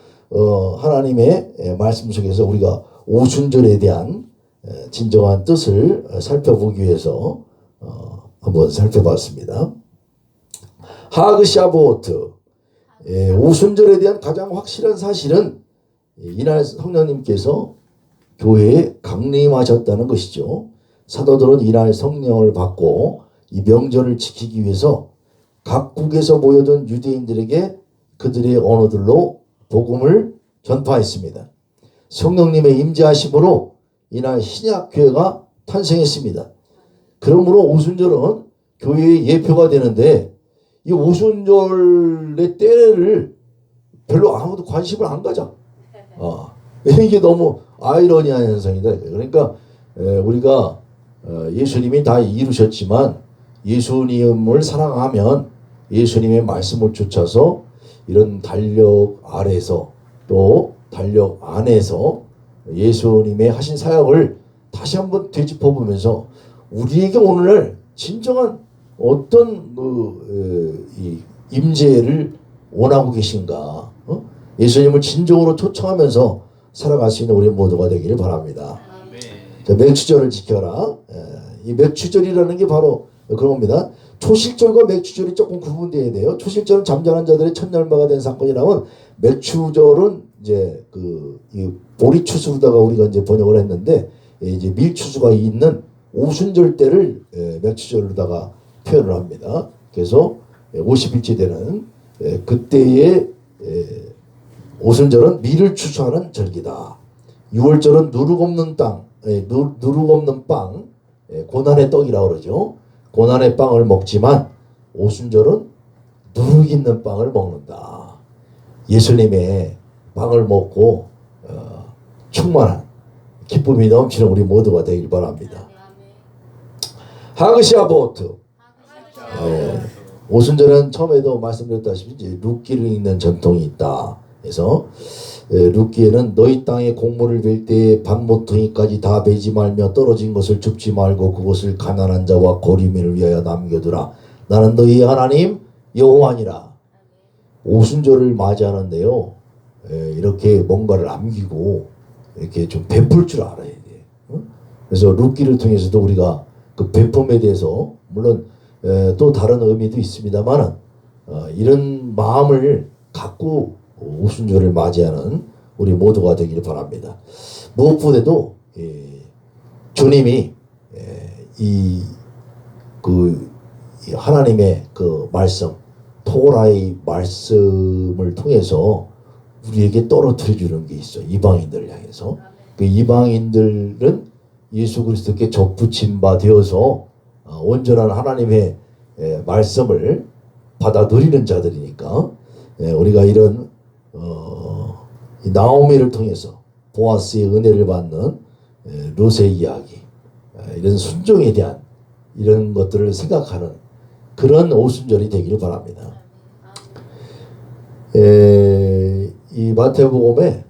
하나님의 말씀 속에서 우리가 오순절에 대한 진정한 뜻을 살펴보기 위해서 한번 살펴봤습니다. 하그 샤보트, 오순절에 대한 가장 확실한 사실은 이날 성령님께서 교회에 강림하셨다는 것이죠. 사도들은 이날 성령을 받고 이 명절을 지키기 위해서 각국에서 모여든 유대인들에게 그들의 언어들로 복음을 전파했습니다. 성령님의 임재하심으로 이날 신약교회가 탄생했습니다. 그러므로 오순절은 교회의 예표가 되는데 이 오순절의 때를 별로 아무도 관심을 안 가져. 이게 너무 아이러니한 현상이다. 그러니까 우리가 예수님이 다 이루셨지만 예수님을 사랑하면 예수님의 말씀을 쫓아서 이런 달력 아래서 또 달력 안에서 예수님의 하신 사역을 다시 한번 되짚어보면서 우리에게 오늘날 진정한 어떤 이 임재를 원하고 계신가, 예수님을 진정으로 초청하면서 살아갈 수 있는 우리 모두가 되기를 바랍니다. 자, 맥추절을 지켜라. 이 맥추절이라는 게 바로 그런 겁니다. 초실절과 맥추절이 조금 구분되어야 돼요. 초실절은 잠자는 자들의 첫날마가 된 사건이라면 맥추절은 이제 이 보리추수로다가 우리가 이제 번역을 했는데 이제 밀추수가 있는 오순절 때를 맥추절로다가 표현을 합니다. 그래서 50일째 되는 그때의 오순절은 밀을 추수하는 절기다. 6월절은 누룩 없는 땅, 누룩 없는 빵, 고난의 떡이라고 그러죠. 고난의 빵을 먹지만 오순절은 누룩 있는 빵을 먹는다. 예수님의 빵을 먹고 충만한 기쁨이 넘치는 우리 모두가 되길 바랍니다. 하그샤보트. 오순절은 처음에도 말씀드렸다시피 룻기를 읽는 전통이 있다. 그래서 룻기에는 너희 땅에 곡물을 벨 때에 밭모퉁이까지 다 베지 말며 떨어진 것을 줍지 말고 그것을 가난한 자와 거리민을 위하여 남겨두라. 나는 너희 하나님 여호와니라. 오순절을 맞이하는데요, 이렇게 뭔가를 남기고 이렇게 좀 베풀 줄 알아야 돼. 그래서 룻기를 통해서도 우리가 그 베품에 대해서 물론 또 다른 의미도 있습니다만 이런 마음을 갖고 오순절을 맞이하는 우리 모두가 되기를 바랍니다. 무엇보다도 주님이 이 하나님의 그 말씀, 토라의 말씀을 통해서 우리에게 떨어뜨려 주는 게 있어요. 이방인들을 향해서. 그 이방인들은 예수 그리스도께 접붙임 바 되어서 온전한 하나님의 말씀을 받아 누리는 자들이니까 우리가 이런 나오미를 통해서 보아스의 은혜를 받는 룻의 이야기, 이런 순종에 대한 이런 것들을 생각하는 그런 오순절이 되기를 바랍니다. 이 마태복음에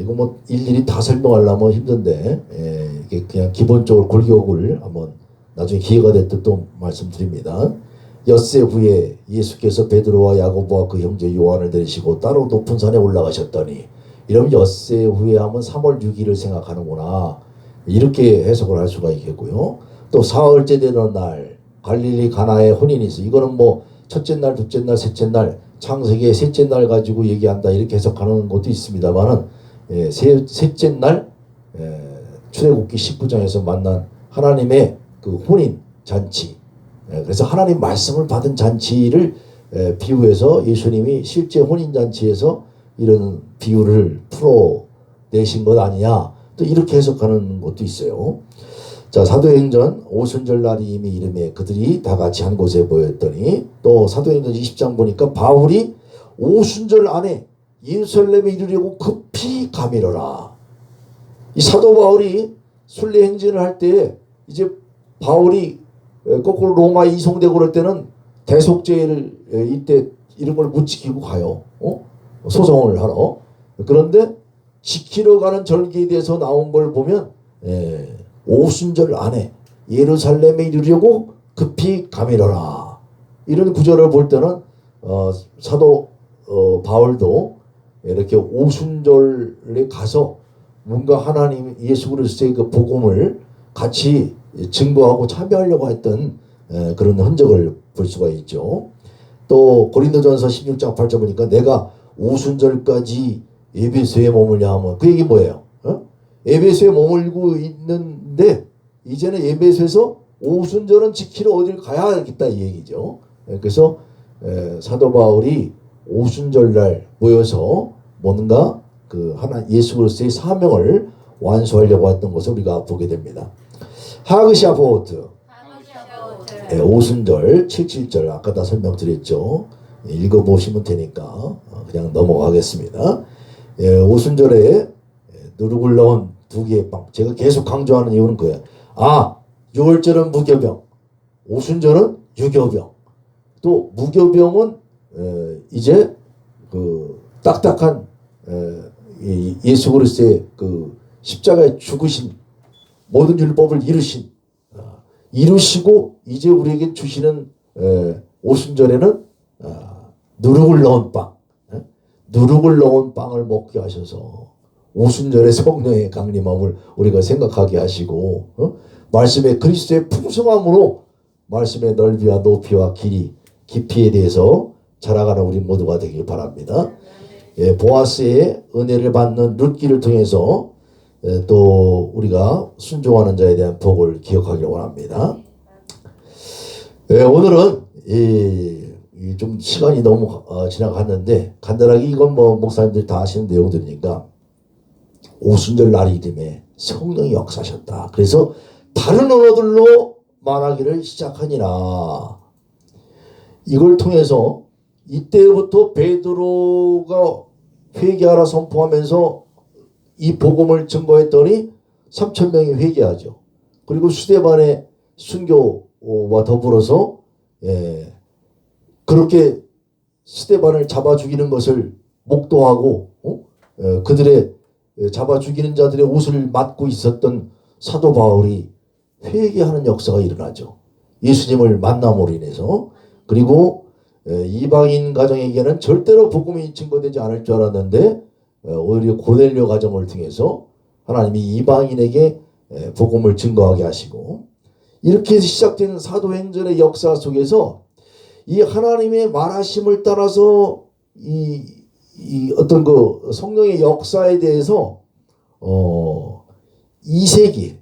이거 뭐 일일이 다 설명하려면 힘든데 이게 그냥 기본적으로 골격을 한번 나중에 기회가 될 때 또 말씀드립니다. 엿새 후에 예수께서 베드로와 야고보와 그 형제 요한을 데리시고 따로 높은 산에 올라가셨더니, 이러면 엿새 후에 하면 3월 6일을 생각하는구나, 이렇게 해석을 할 수가 있겠고요. 또 사흘째 되는 날 갈릴리 가나에 혼인이 있어. 이거는 뭐 첫째 날, 둘째 날, 셋째 날, 창세기의 셋째 날 가지고 얘기한다, 이렇게 해석하는 것도 있습니다만은 셋째 날 출애굽기 19장에서 만난 하나님의 그 혼인 잔치, 그래서 하나님 말씀을 받은 잔치를 비유해서 예수님이 실제 혼인 잔치에서 이런 비유를 풀어내신 것 아니냐, 또 이렇게 해석하는 것도 있어요. 자, 사도행전 오순절 날이 이미 이름에 그들이 다 같이 한 곳에 모였더니, 또 사도행전 20장 보니까 바울이 오순절 안에 예루살렘에 이르려고 급히 가미러라. 이 사도 바울이 순례 행진을 할 때 이제 바울이 거꾸로 로마에 이송되고 그럴 때는 대속죄를 이때 이런 걸 못 지키고 가요. 소송을 하러. 그런데 지키러 가는 절기에 대해서 나온 걸 보면 오순절 안에 예루살렘에 이르려고 급히 가미러라. 이런 구절을 볼 때는 사도 바울도 이렇게 오순절에 가서 뭔가 하나님 예수 그리스도의 그 복음을 같이 증거하고 참여하려고 했던 그런 흔적을 볼 수가 있죠. 또 고린도전서 16장 8절 보니까 내가 오순절까지 에베소에 머물냐 하면 그 얘기 뭐예요? 에베소에 머물고 있는데 이제는 에베소에서 오순절은 지키러 어딜 가야겠다 이 얘기죠. 그래서 사도 바울이 오순절날 모여서 뭔가 그 하나 예수 그리스도의 사명을 완수하려고 했던 것을 우리가 보게 됩니다. 하그샤보트 오순절 77절 아까 다 설명드렸죠. 읽어보시면 되니까 그냥 넘어가겠습니다. 오순절에 누룩을 넣은 두 개의 빵. 제가 계속 강조하는 이유는 그거예요. 유월절은 무교병, 오순절은 유교병. 또 무교병은 이제 그 딱딱한 예수 그리스도의 그 십자가에 죽으신 모든 율법을 이루시고 이제 우리에게 주시는 오순절에는 누룩을 넣은 빵, 누룩을 넣은 빵을 먹게 하셔서 오순절의 성령의 강림함을 우리가 생각하게 하시고 말씀의 그리스도의 풍성함으로 말씀의 넓이와 높이와 길이 깊이에 대해서 자라가는 우리 모두가 되길 바랍니다. 보아스의 은혜를 받는 룻기를 통해서 또 우리가 순종하는 자에 대한 복을 기억하길 원합니다. 오늘은 좀 시간이 너무 지나갔는데 간단하게 이건 뭐 목사님들이 다 아시는 내용들이니까 오순절 날이 이름에 성령이 역사하셨다. 그래서 다른 언어들로 말하기를 시작하니라. 이걸 통해서 이때부터 베드로가 회개하라 선포하면서 이 복음을 증거했더니 3,000명이 회개하죠. 그리고 스데반의 순교와 더불어서 그렇게 스데반을 잡아 죽이는 것을 목도하고 그들의 잡아 죽이는 자들의 옷을 맞고 있었던 사도 바울이 회개하는 역사가 일어나죠. 예수님을 만남으로 인해서. 그리고 이방인 가정에게는 절대로 복음이 증거되지 않을 줄 알았는데 오히려 고넬료 가정을 통해서 하나님이 이방인에게 복음을 증거하게 하시고 이렇게 시작된 사도행전의 역사 속에서 이 하나님의 말하심을 따라서 이 어떤 그 성령의 역사에 대해서 2세기에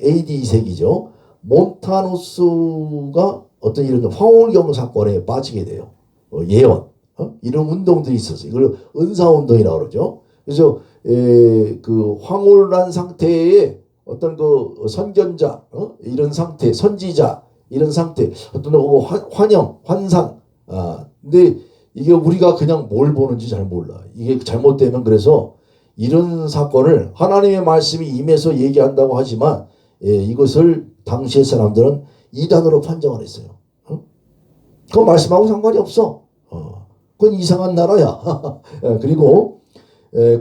AD 2세기죠. 몬타누스가 어떤 이런 황홀경 사건에 빠지게 돼요. 예언 이런 운동들이 있었어요. 이걸 은사운동이라고 그러죠. 그래서 그 황홀한 상태에 어떤 그 선견자 이런 상태, 선지자 이런 상태, 어떤 환영, 환상. 근데 이게 우리가 그냥 뭘 보는지 잘 몰라. 이게 잘못되면 그래서 이런 사건을 하나님의 말씀이 임해서 얘기한다고 하지만 이것을 당시의 사람들은 이단으로 판정을 했어요. 그 말씀하고 상관이 없어. 그건 이상한 나라야. 그리고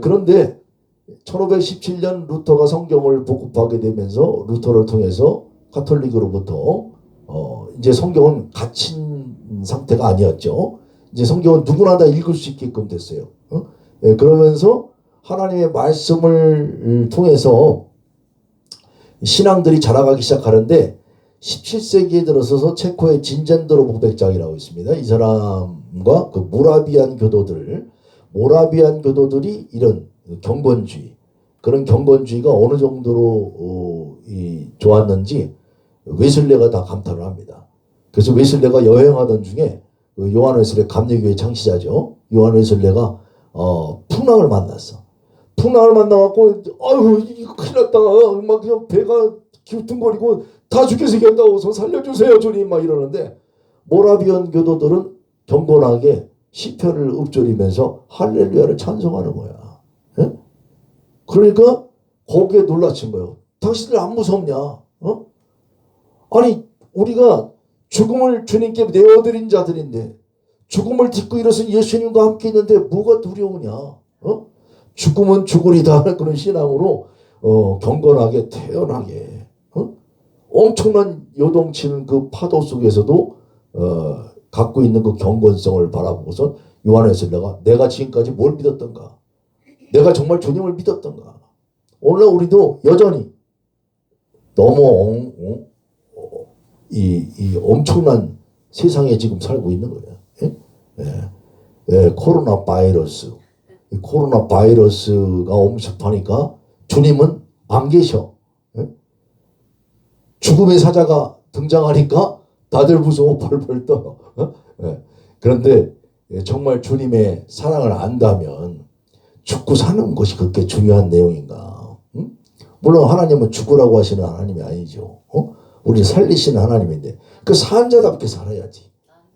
그런데 1517년 루터가 성경을 복급하게 되면서 루터를 통해서 가톨릭으로부터 이제 성경은 갇힌 상태가 아니었죠. 이제 성경은 누구나 다 읽을 수 있게끔 됐어요. 그러면서 하나님의 말씀을 통해서 신앙들이 자라가기 시작하는데 17세기에 들어서서 체코의 진젠도로 복백장이라고 있습니다. 이 사람과 그 모라비안 교도들이 이런 경건주의, 그런 경건주의가 어느 정도로 좋았는지 웨슬레가 다 감탄을 합니다. 그래서 웨슬레가 여행하던 중에 그 요한 웨슬레 감리교회 창시자죠. 요한 웨슬레가 풍랑을 만났어. 풍랑을 만나갖고 아유 이거 큰일 났다. 막 그냥 배가 기우뚱거리고 다 죽게 생겼다고 살려주세요 주님 막 이러는데 모라비안 교도들은 경건하게 시편을 읊조리면서 할렐루야를 찬송하는 거야. 예? 그러니까 거기에 놀라친 거예요. 당신들 안 무섭냐? 아니 우리가 죽음을 주님께 내어드린 자들인데 죽음을 딛고 일어선 예수님과 함께 있는데 뭐가 두려우냐? 죽음은 죽으리다 하는 그런 신앙으로 경건하게 태연하게 엄청난 요동치는 그 파도 속에서도 갖고 있는 그 경건성을 바라보고서 요한에서 내가 지금까지 뭘 믿었던가, 내가 정말 주님을 믿었던가. 오늘 우리도 여전히 너무 이 엄청난 세상에 지금 살고 있는 거예요. 예? 예. 예, 코로나 바이러스. 이 코로나 바이러스가 엄습하니까 주님은 안 계셔. 예? 죽음의 사자가 등장하니까 다들 무서워 벌벌 떠요. 예. 그런데 정말 주님의 사랑을 안다면 죽고 사는 것이 그렇게 중요한 내용인가? 응? 물론 하나님은 죽으라고 하시는 하나님이 아니죠. 우리 살리시는 하나님인데 그 산자답게 살아야지.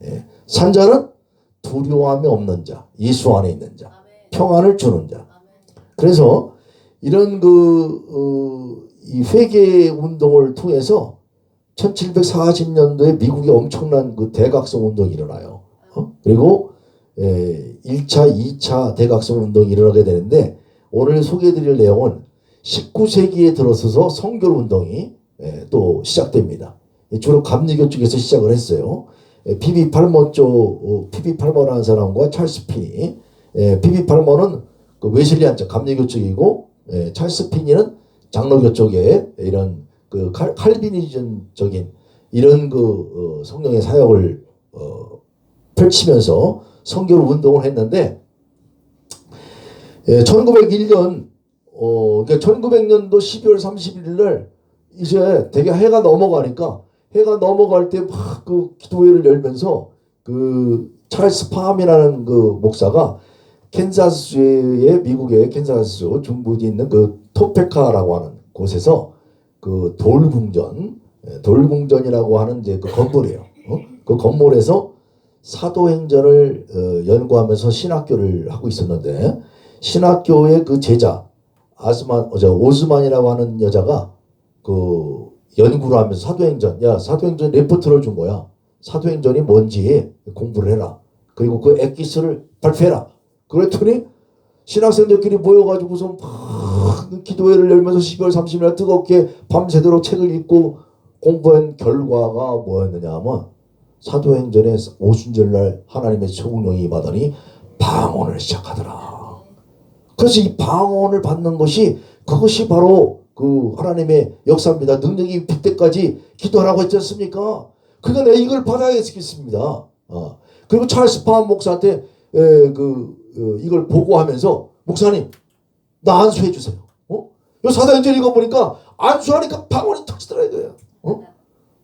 예. 산자는 두려움이 없는 자, 예수 안에 있는 자, 평안을 주는 자. 그래서 이런 이 회개 운동을 통해서 1740년도에 미국에 엄청난 그 대각성 운동이 일어나요. 그리고 1차, 2차 대각성 운동이 일어나게 되는데 오늘 소개해드릴 내용은 19세기에 들어서서 성결 운동이 또 시작됩니다. 주로 감리교 쪽에서 시작을 했어요. 피비 팔머라는 사람과 찰스 피니. 피비 팔머는 그 웨슬리안 쪽 감리교 쪽이고 찰스 피니는 장로교 쪽에 이런 그 칼비니즘적인 이런 그 성령의 사역을 펼치면서 성결 운동을 했는데 1901년 그러니까 1900년도 12월 31일 날 이제 되게 해가 넘어가니까 해가 넘어갈 때 막 그 기도회를 열면서 그 찰스 팜이라는 그 목사가 캔자스주의 미국의 캔자스주 중부에 있는 그 토페카라고 하는 곳에서 그 돌궁전이라고 하는 이제 그 건물이에요. 그 건물에서 사도행전을 연구하면서 신학교를 하고 있었는데 신학교의 그 제자 오즈만이라고 하는 여자가 그 연구를 하면서 사도행전 레포트를 준 거야. 사도행전이 뭔지 공부를 해라. 그리고 그 엑기스를 발표해라. 그랬더니 신학생들끼리 모여가지고서 막 기도회를 열면서 12월 30일 뜨겁게 밤새도록 책을 읽고 공부한 결과가 뭐였느냐 하면 사도행전의 오순절날 하나님의 초국령이 받으니 방언을 시작하더라. 그래서 이 방언을 받는 것이 그것이 바로 그 하나님의 역사입니다. 능력이 빗 때까지 기도하라고 했지 않습니까? 그러니까 내가 이걸 받아야겠습니다. 그리고 찰스 팜 목사한테 이걸 보고하면서 목사님 나 안수해 주세요. 요 사도행전 읽어보니까 안수하니까 방언이 터지더라 이거야.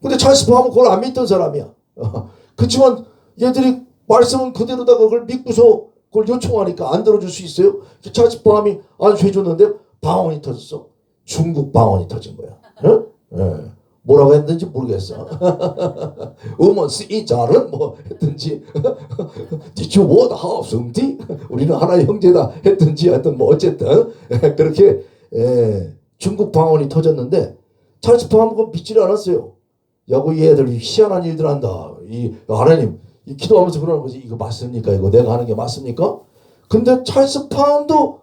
근데 찰스 팜은 그걸 안 믿던 사람이야. 그렇지만 얘들이 말씀은 그대로다 그걸 믿고서 그걸 요청하니까 안 들어줄 수 있어요? 찰스 팜이 안수해 줬는데 방언이 터졌어. 중국 방언이 터진 거야. 예. 뭐라고 했는지 모르겠어. 어머스 이 자는 뭐 했든지 디추워드 하우스티 우리는 하나의 형제다 했든지 하여튼 뭐 어쨌든 그렇게 중국 방언이 터졌는데 찰스 팜은 믿지를 않았어요. 야구 얘들 희한한 일들 한다. 이 하나님 이 기도하면서 그러는 거지. 이거 맞습니까? 이거 내가 하는 게 맞습니까? 근데 찰스 팜도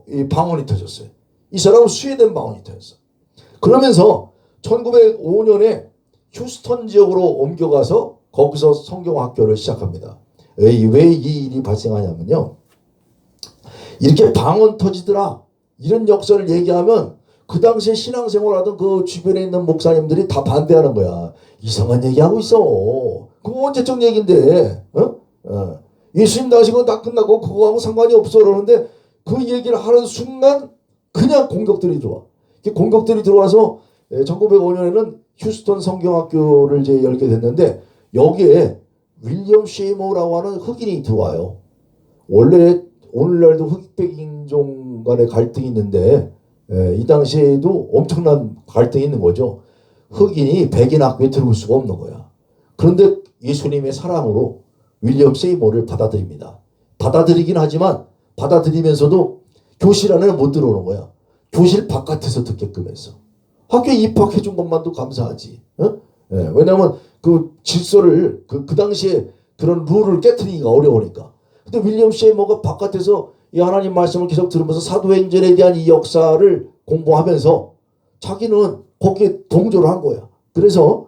이 방언이 터졌어요. 이 사람은 스웨덴 방언이 터졌어. 그러면서 1905년에 휴스턴 지역으로 옮겨가서 거기서 성경학교를 시작합니다. 왜 이 일이 발생하냐면요. 이렇게 방언 터지더라. 이런 역사를 얘기하면 그 당시에 신앙생활하던 그 주변에 있는 목사님들이 다 반대하는 거야. 이상한 얘기하고 있어. 그거 언제적 얘기인데. 예수님 당시 그건 다 끝나고 그거하고 상관이 없어. 그러는데 그 얘기를 하는 순간 그냥 공격들이 들어와. 공격들이 들어와서 1905년에는 휴스턴 성경학교를 이제 열게 됐는데 여기에 윌리엄 쉐이모라고 하는 흑인이 들어와요. 원래 오늘날도 흑백인종 간의 갈등이 있는데 이 당시에도 엄청난 갈등이 있는 거죠. 흑인이 백인 학교에 들어올 수가 없는 거야. 그런데 예수님의 사랑으로 윌리엄 쉐이모를 받아들입니다. 받아들이긴 하지만 받아들이면서도 교실 안에는 못 들어오는 거야. 교실 바깥에서 듣게끔 했어. 학교에 입학해 준 것만도 감사하지. 왜냐하면 그 질서를 그 당시에 그런 룰을 깨트리기가 어려우니까. 근데 윌리엄 쉐이머가 바깥에서 이 하나님 말씀을 계속 들으면서 사도행전에 대한 이 역사를 공부하면서 자기는 거기에 동조를 한 거야. 그래서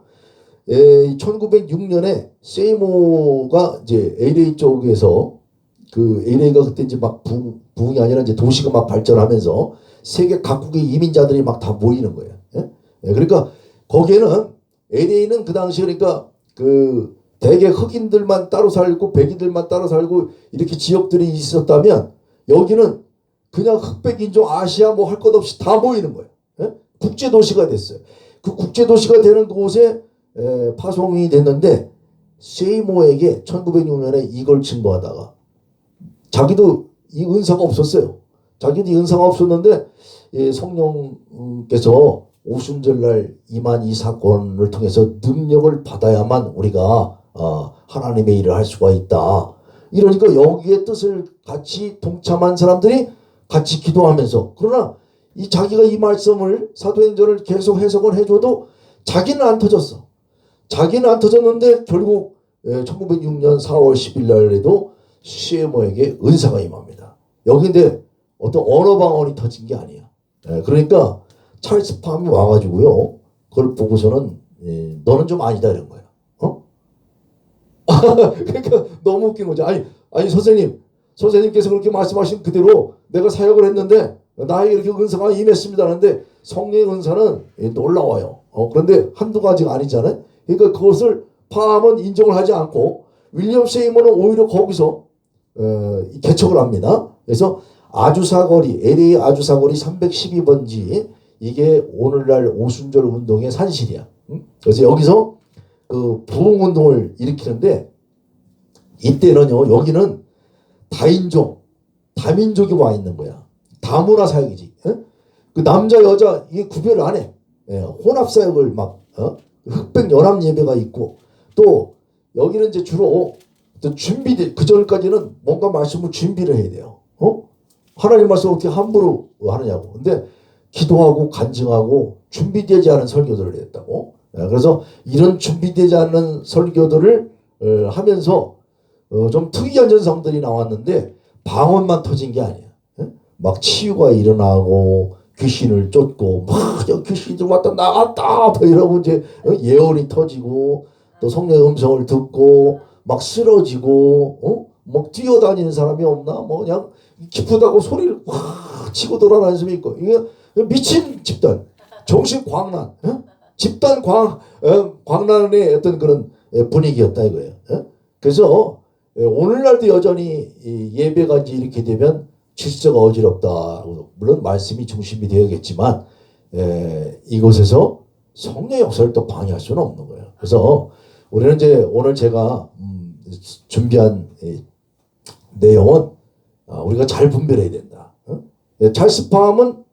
1906년에 세이모가 이제 LA 쪽에서 그 LA가 그때 이제 막 부흥이 아니라 이제 도시가 막 발전하면서 세계 각국의 이민자들이 막 다 모이는 거예요. 예? 예, 그러니까 거기에는 LA는 그 당시 그러니까 그 대개 흑인들만 따로 살고 백인들만 따로 살고 이렇게 지역들이 있었다면 여기는 그냥 흑백 인종 아시아 뭐 할 것 없이 다 모이는 거예요. 예? 국제 도시가 됐어요. 그 국제 도시가 되는 곳에 파송이 됐는데 세이모에게 1906년에 이걸 증거하다가 자기도 이 은사가 없었어요. 자기도 이 은사가 없었는데 성령께서 오순절날 임한 이 사건을 통해서 능력을 받아야만 우리가 하나님의 일을 할 수가 있다. 이러니까 여기에 뜻을 같이 동참한 사람들이 같이 기도하면서 그러나 이 자기가 이 말씀을 사도행전을 계속 해석을 해줘도 자기는 안 터졌어. 자기는 안 터졌는데 결국 1906년 4월 10일 날에도 CMO에게 은사가 임합니다. 여기인데 어떤 언어 방언이 터진 게 아니야. 그러니까 찰스 팜이 와가지고요. 그걸 보고서는 너는 좀 아니다 이런 거야. 그러니까 너무 웃긴 거죠. 아니 선생님께서 그렇게 말씀하신 그대로 내가 사역을 했는데 나에게 이렇게 은사가 임했습니다 하는데 성령의 은사는 놀라워요. 그런데 한두 가지가 아니잖아요. 그러니까 그것을 팜은 인정을 하지 않고 윌리엄 세이머는 오히려 거기서 개척을 합니다. 그래서 아주사거리 LA 아주사거리 312번지 이게 오늘날 오순절 운동의 산실이야. 그래서 여기서 그 부흥운동을 일으키는데 이때는요 여기는 다인종 다민족이 와 있는 거야. 다문화 사역이지. 그 남자 여자 이게 구별을 안 해. 혼합 사역을 막 흑백 연합 예배가 있고 또 여기는 이제 주로 준비돼 그 전까지는 뭔가 말씀을 준비를 해야 돼요. 하나님 말씀을 어떻게 함부로 하느냐고. 근데 기도하고 간증하고 준비되지 않은 설교들을 했다고. 그래서 이런 준비되지 않은 설교들을 하면서 좀 특이한 현상들이 나왔는데 방언만 터진 게 아니야. 막 치유가 일어나고 귀신을 쫓고 막 귀신이 들어왔다 나갔다 이러고 이제 예언이 터지고 또 성령의 음성을 듣고 막 쓰러지고 막 뛰어다니는 사람이 없나 뭐 그냥 기쁘다고 소리를 확 치고 돌아다니는 사람이 있고 이게 미친 집단 정신 광란 집단 광란의 어떤 그런 분위기였다 이거예요. 그래서 오늘날도 여전히 예배가 이제 이렇게 되면 질서가 어지럽다. 물론 말씀이 중심이 되어야겠지만 이곳에서 성령의 역사를 또 방해할 수는 없는 거예요. 그래서 우리는 이제 오늘 제가 준비한 내용은 우리가 잘 분별해야 된다. 찰스 팜은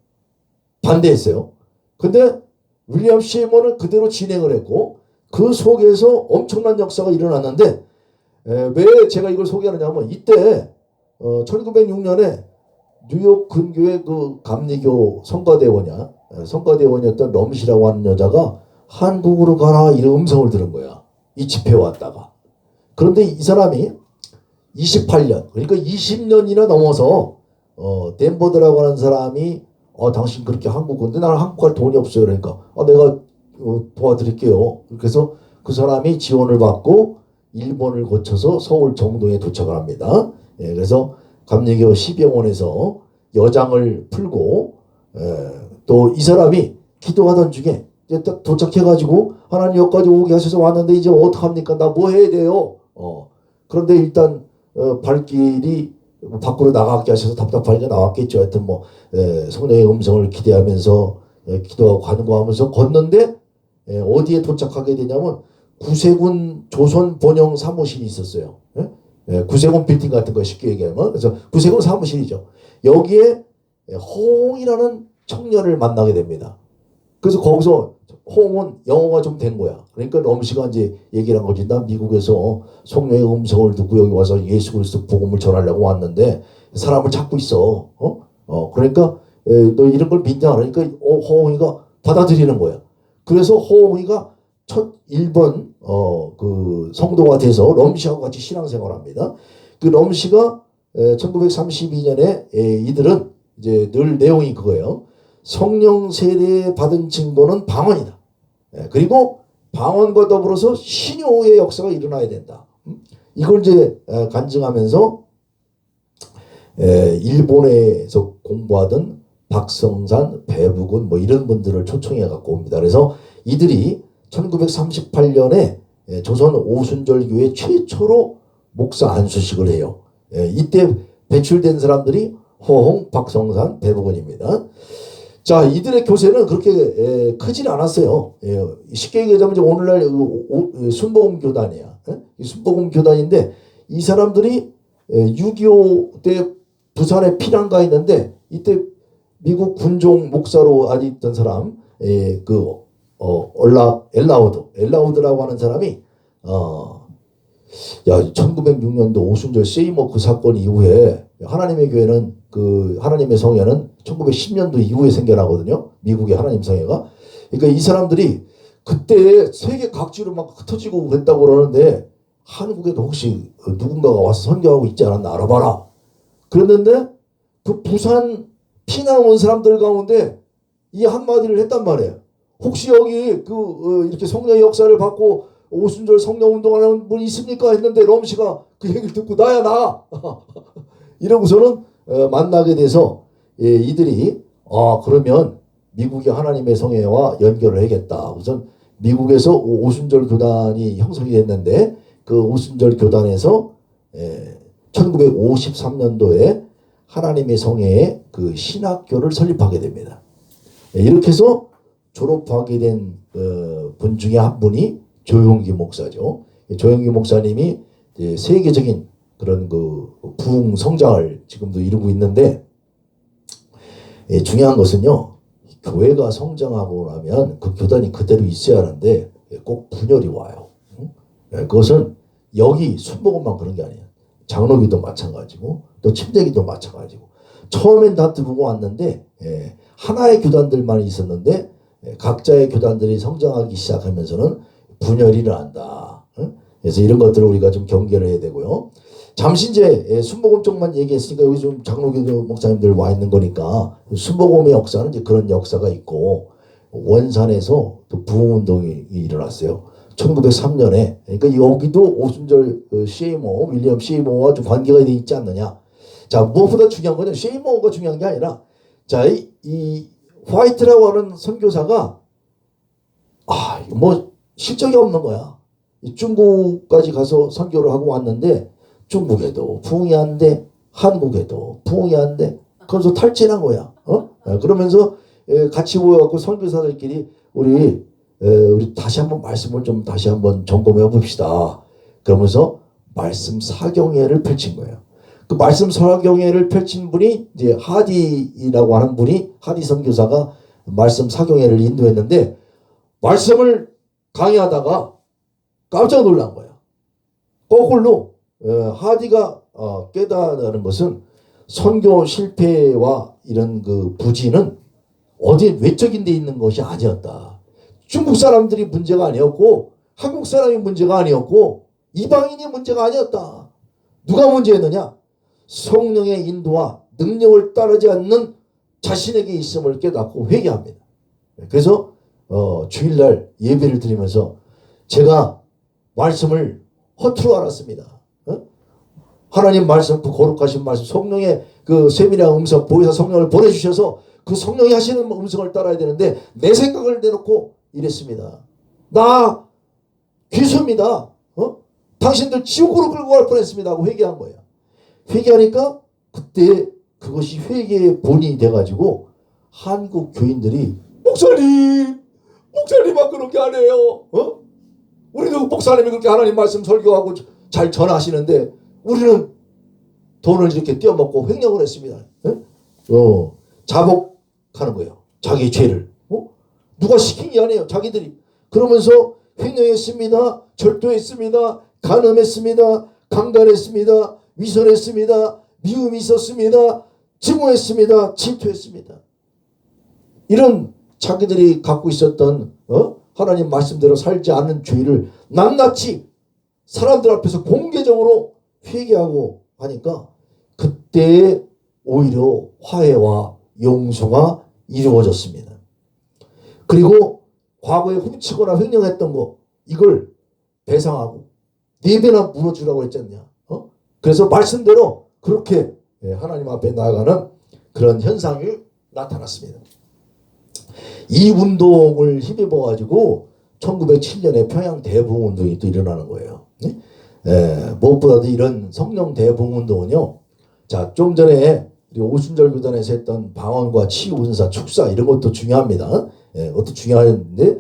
반대했어요. 근데 윌리엄 시몬은 그대로 진행을 했고 그 속에서 엄청난 역사가 일어났는데 왜 제가 이걸 소개하느냐면 이때 1906년에 뉴욕 근교의 그 감리교 성가대원이었던 럼시라고 하는 여자가 한국으로 가라 이런 음성을 들은 거야. 이 집회에 왔다가. 그런데 이 사람이 28년 그러니까 20년이나 넘어서 덴버드라고 하는 사람이 당신 그렇게 한국 근데 나는 한국 갈 돈이 없어요. 그러니까 내가 도와드릴게요. 그래서 그 사람이 지원을 받고 일본을 거쳐서 서울 정동에 도착을 합니다. 그래서 감리교 시병원에서 여장을 풀고 또 이 사람이 기도하던 중에 이제 딱 도착해가지고 하나님 여기까지 오게 하셔서 왔는데 이제 어떡합니까? 나 뭐 해야 돼요? 그런데 일단 발길이 밖으로 나가게 하셔서 답답하니까 나왔겠죠. 하여튼 뭐 성령의 음성을 기대하면서 기도하고 간구하면서 걷는데 어디에 도착하게 되냐면 구세군 조선 번영 사무실이 있었어요. 구세군 빌딩 같은 거 쉽게 얘기하면 그래서 구세군 사무실이죠. 여기에 호홍이라는 청년을 만나게 됩니다. 그래서 거기서 호홍은 영어가 좀 된 거야. 그러니까 럼시가 이제 얘기를 한 거지. 난 미국에서 성령의 음성을 듣고 여기 와서 예수 그리스도 복음을 전하려고 왔는데 사람을 찾고 있어. 그러니까 너 이런 걸 믿냐? 그러니까 호홍이가 받아들이는 거야. 그래서 호홍이가 첫 1번 그 성도가 돼서 럼시하고 같이 신앙생활합니다. 그 럼시가 1932년에 이들은 이제 늘 내용이 그거예요. 성령 세례 받은 증거는 방언이다. 그리고 방언과 더불어서 신효의 역사가 일어나야 된다. 이걸 이제 간증하면서 일본에서 공부하던 박성산, 배북은 뭐 이런 분들을 초청해 갖고 옵니다. 그래서 이들이 1938년에 조선 오순절교회 최초로 목사 안수식을 해요. 이때 배출된 사람들이 허홍, 박성산, 배북은입니다. 자, 이들의 교세는 그렇게 크진 않았어요. 쉽게 얘기하자면 오늘날 순복음 교단이야. 순복음 교단인데 이 사람들이 6.25 때 부산에 피난가 있는데 이때 미국 군종 목사로 아직 있던 사람 엘라우드라고 하는 사람이 1906년도 오순절 세이머 그 사건 이후에 하나님의 교회는 하나님의 성회는 1910년도 이후에 생겨나거든요. 미국의 하나님 성회가. 그러니까 이 사람들이 그때 세계 각지로 막 흩어지고 그랬다고 그러는데 한국에도 혹시 누군가가 와서 선교하고 있지 않았나 알아봐라. 그랬는데 그 부산 피난 온 사람들 가운데 이 한마디를 했단 말이에요. 혹시 여기 이렇게 성령의 역사를 받고 오순절 성령 운동하는 분 있습니까? 했는데 럼씨가 그 얘기를 듣고 나야 나 이러고서는 만나게 돼서 이들이 그러면 미국의 하나님의 성회와 연결을 해야겠다. 우선 미국에서 오순절 교단이 형성이 됐는데 그 오순절 교단에서 1953년도에 하나님의 성회의 그 신학교를 설립하게 됩니다. 이렇게 해서 졸업하게 된 분 중에 한 분이 조용기 목사죠. 조용기 목사님이 세계적인 그런 부흥 성장을 지금도 이루고 있는데 중요한 것은요. 교회가 성장하고 나면 그 교단이 그대로 있어야 하는데 꼭 분열이 와요. 그것은 여기 순복음만 그런 게 아니에요. 장로기도 마찬가지고 또 침대기도 마찬가지고 처음엔 다 들고 왔는데 하나의 교단들만 있었는데 각자의 교단들이 성장하기 시작하면서는 분열이 일어난다. 그래서 이런 것들을 우리가 좀 경계를 해야 되고요. 잠시 이제 순복음 쪽만 얘기했으니까 여기 좀 장로교 목사님들 와 있는 거니까 순복음의 역사는 이제 그런 역사가 있고 원산에서 또 부흥운동이 일어났어요. 1903년에 그러니까 여기도 오순절 시에이모 윌리엄 시에이모와 좀 관계가 있지 않느냐. 자, 무엇보다 중요한 거는 시에이모가 중요한 게 아니라 자, 이 화이트라고 하는 선교사가 뭐 실적이 없는 거야. 중국까지 가서 선교를 하고 왔는데 중국에도 부흥이 안 돼, 한국에도 부흥이 안 돼. 그래서 탈진한 거야. 그러면서 같이 모여갖고 선교사들끼리 우리 다시 한번 말씀을 좀 다시 한번 점검해 봅시다. 그러면서 말씀 사경회를 펼친 거예요. 그 말씀 사경회를 펼친 분이 이제 하디라고 하는 분이 하디 선교사가 말씀 사경회를 인도했는데 말씀을 강의하다가 깜짝 놀란 거예요. 거꾸로 하디가 깨달은 것은 선교 실패와 이런 그 부진은 어디 외적인 데 있는 것이 아니었다. 중국 사람들이 문제가 아니었고 한국 사람이 문제가 아니었고 이방인이 문제가 아니었다. 누가 문제였느냐? 성령의 인도와 능력을 따르지 않는 자신에게 있음을 깨닫고 회개합니다. 그래서 주일날 예배를 드리면서 제가 말씀을 허투루 알았습니다. 하나님 말씀, 그 거룩하신 말씀, 성령의 그 세밀한 음성, 보혜사 성령을 보내주셔서 그 성령이 하시는 음성을 따라야 되는데 내 생각을 내놓고 이랬습니다. 나 귀수입니다. 당신들 지옥으로 끌고 갈 뻔했습니다 하고 회개한 거예요. 회개하니까 그때 그것이 회개의 본이 돼가지고 한국 교인들이 목사님만 그렇게 안 해요. 우리도 목사님이 그렇게 하나님 말씀 설교하고 잘 전하시는데 우리는 돈을 이렇게 떼어먹고 횡령을 했습니다. 자복하는 거예요. 자기의 죄를. 누가 시킨 게 아니에요. 자기들이. 그러면서 횡령했습니다. 절도했습니다. 간음했습니다. 강간했습니다. 위선했습니다. 미움이 있었습니다. 증오했습니다. 질투했습니다. 이런 자기들이 갖고 있었던 하나님 말씀대로 살지 않는 죄를 낱낱이 사람들 앞에서 공개적으로 회개하고 하니까 그때 오히려 화해와 용서가 이루어졌습니다. 그리고 과거에 훔치거나 횡령했던 거 이걸 배상하고 4배나 물어주라고 했잖냐. 그래서 말씀대로 그렇게 하나님 앞에 나아가는 그런 현상이 나타났습니다. 이 운동을 힘입어 가지고 1907년에 평양 대부흥운동이 또 일어나는 거예요. 무엇보다도 이런 성령 대부흥운동은요. 자, 좀 전에 우리 오순절 교단에서 했던 방언과 치유, 은사, 축사 이런 것도 중요합니다. 그것도 중요한데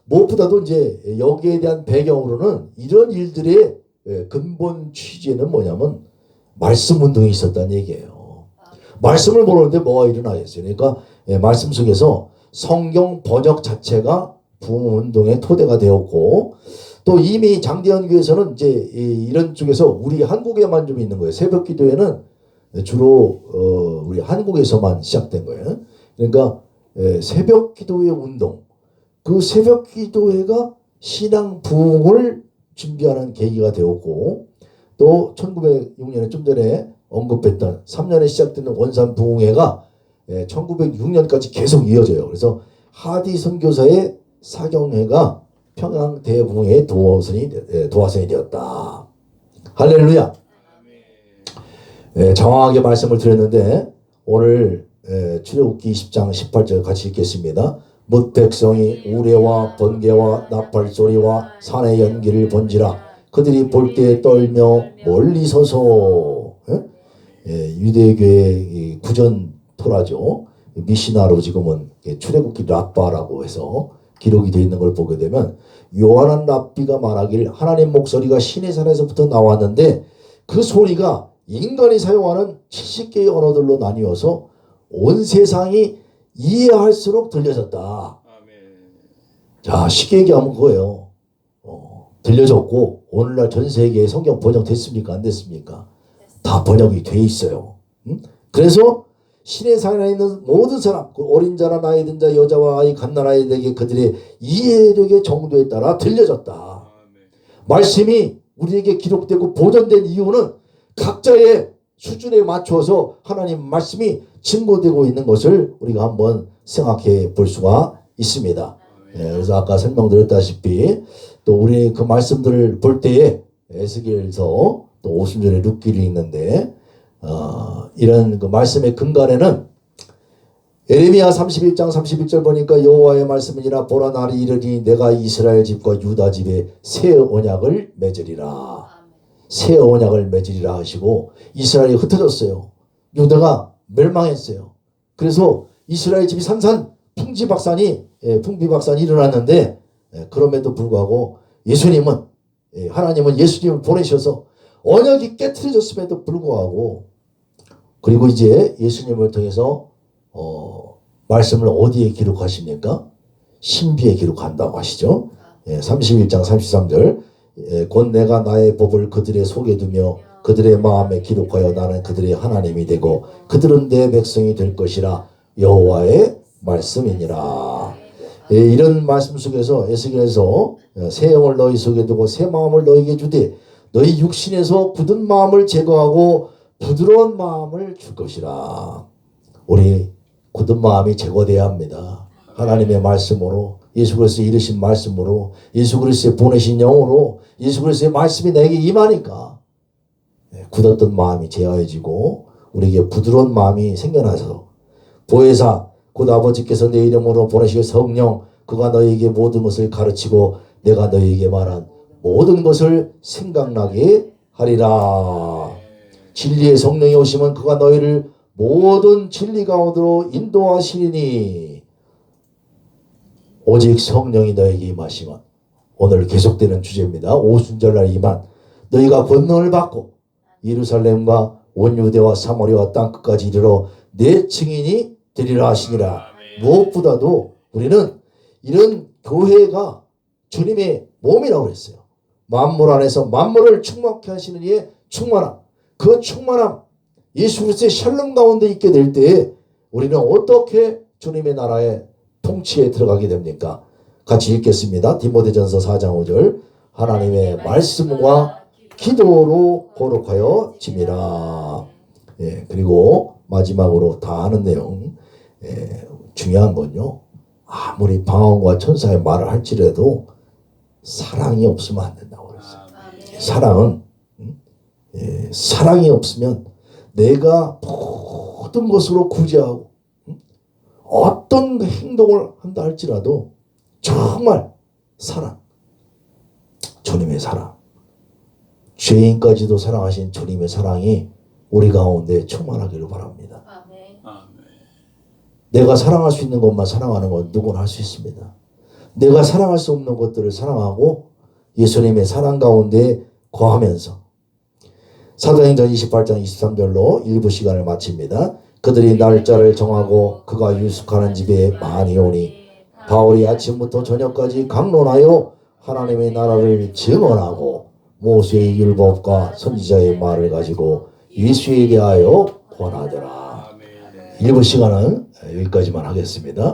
무엇보다도 이제 여기에 대한 배경으로는 이런 일들의 근본 취지는 뭐냐면 말씀 운동이 있었다는 얘기예요. 말씀을 모르는데 뭐가 일어나겠어요. 그러니까 말씀 속에서 성경 번역 자체가 부흥 운동의 토대가 되었고 또 이미 장대현 교회에서는 이제 이런 쪽에서 우리 한국에만 좀 있는 거예요. 새벽 기도회는 주로 우리 한국에서만 시작된 거예요. 그러니까 새벽 기도회 운동, 그 새벽 기도회가 신앙 부흥을 준비하는 계기가 되었고 또 1906년에 좀 전에 언급했던 3년에 시작되는 원산 부흥회가 1906년까지 계속 이어져요. 그래서 하디 선교사의 사경회가 평양 대부흥회의 도화선이 되었다. 할렐루야. 정확하게 말씀을 드렸는데 오늘 출애굽기 20장 18절 같이 읽겠습니다. 뭇 백성이 우레와 번개와 나팔소리와 산의 연기를 본지라 그들이 볼 때 떨며 멀리 서서 유대교의 구전 토라죠. 미시나로 지금은 출애굽기 랍바라고 해서 기록이 되어 있는 걸 보게 되면 요한한 랍비가 말하길 하나님 목소리가 시내산에서부터 나왔는데 그 소리가 인간이 사용하는 70개의 언어들로 나뉘어서 온 세상이 이해할수록 들려졌다. 자, 쉽게 얘기하면 그거예요. 들려졌고 오늘날 전 세계에 성경 번역됐습니까? 안 됐습니까? 다 번역이 돼 있어요. 그래서 시내산에 있는 모든 사람, 그 어린 자나 나이 든 자, 여자와 아이, 갓난아이들에게 그들의 이해력의 정도에 따라 들려졌다. 말씀이 우리에게 기록되고 보존된 이유는 각자의 수준에 맞춰서 하나님 말씀이 증거되고 있는 것을 우리가 한번 생각해 볼 수가 있습니다. 그래서 아까 설명드렸다시피 또 우리 그 말씀들을 볼 때에 에스겔서 또 오순절에 룻기를 읽는데 이런 그 말씀의 근간에는 예레미야 31장 31절 보니까 여호와의 말씀이니라 보라 날이 이르니 내가 이스라엘 집과 유다 집에 새 언약을 맺으리라. 새 언약을 맺으리라 하시고 이스라엘이 흩어졌어요. 유다가 멸망했어요. 그래서 이스라엘 집이 산산 풍비박산이 일어났는데 그럼에도 불구하고 예수님은 하나님은 예수님을 보내셔서 언약이 깨트려졌음에도 불구하고 그리고 이제 예수님을 통해서 말씀을 어디에 기록하십니까? 신비에 기록한다고 하시죠. 31장 33절 곧 내가 나의 법을 그들의 속에 두며 그들의 마음에 기록하여 나는 그들의 하나님이 되고 그들은 내 백성이 될 것이라 여호와의 말씀이니라. 이런 말씀 속에서 에스겔에서 새 영을 너희 속에 두고 새 마음을 너희에게 주되 너희 육신에서 굳은 마음을 제거하고 부드러운 마음을 줄 것이라. 우리 굳은 마음이 제거돼야 합니다. 하나님의 말씀으로 예수 그리스도의 이르신 말씀으로 예수 그리스도의 보내신 영으로 예수 그리스도의 말씀이 내게 임하니까 굳었던 마음이 제어해지고 우리에게 부드러운 마음이 생겨나서 보혜사 곧 아버지께서 내 이름으로 보내실 성령 그가 너희에게 모든 것을 가르치고 내가 너희에게 말한 모든 것을 생각나게 하리라. 진리의 성령이 오시면 그가 너희를 모든 진리 가운데로 인도하시리니 오직 성령이 너에게 임하시면 오늘 계속되는 주제입니다. 오순절날 임한 너희가 권능을 받고 예루살렘과 온 유대와 사마리아와 땅끝까지 이르러 내 증인이 되리라 하시니라. 무엇보다도 우리는 이런 교회가 주님의 몸이라고 했어요. 만물 안에서 만물을 충만케 하시는 이의 충만함. 그 충만함 예수 그리스도의 샬롬 가운데 있게 될 때에 우리는 어떻게 주님의 나라의 통치에 들어가게 됩니까? 같이 읽겠습니다. 디모데전서 4장 5절 하나님의 말씀과 기도로 거룩하여 짐이라. 그리고 마지막으로 다 아는 내용 중요한 건요. 아무리 방언과 천사의 말을 할지라도 사랑이 없으면 안 된다고 그랬어요. 사랑은 사랑이 없으면 내가 모든 것으로 구제하고 어떤 행동을 한다 할지라도 정말 사랑, 주님의 사랑, 죄인까지도 사랑하신 주님의 사랑이 우리 가운데 충만하기를 바랍니다. 내가 사랑할 수 있는 것만 사랑하는 건 누구나 할 수 있습니다. 내가 사랑할 수 없는 것들을 사랑하고 예수님의 사랑 가운데 거하면서 사도행전 28장 23절로 일부 시간을 마칩니다. 그들이 날짜를 정하고 그가 유숙하는 집에 많이 오니 바울이 아침부터 저녁까지 강론하여 하나님의 나라를 증언하고 모세의 율법과 선지자의 말을 가지고 예수에 대하여 권하더라. 일부 시간은 여기까지만 하겠습니다.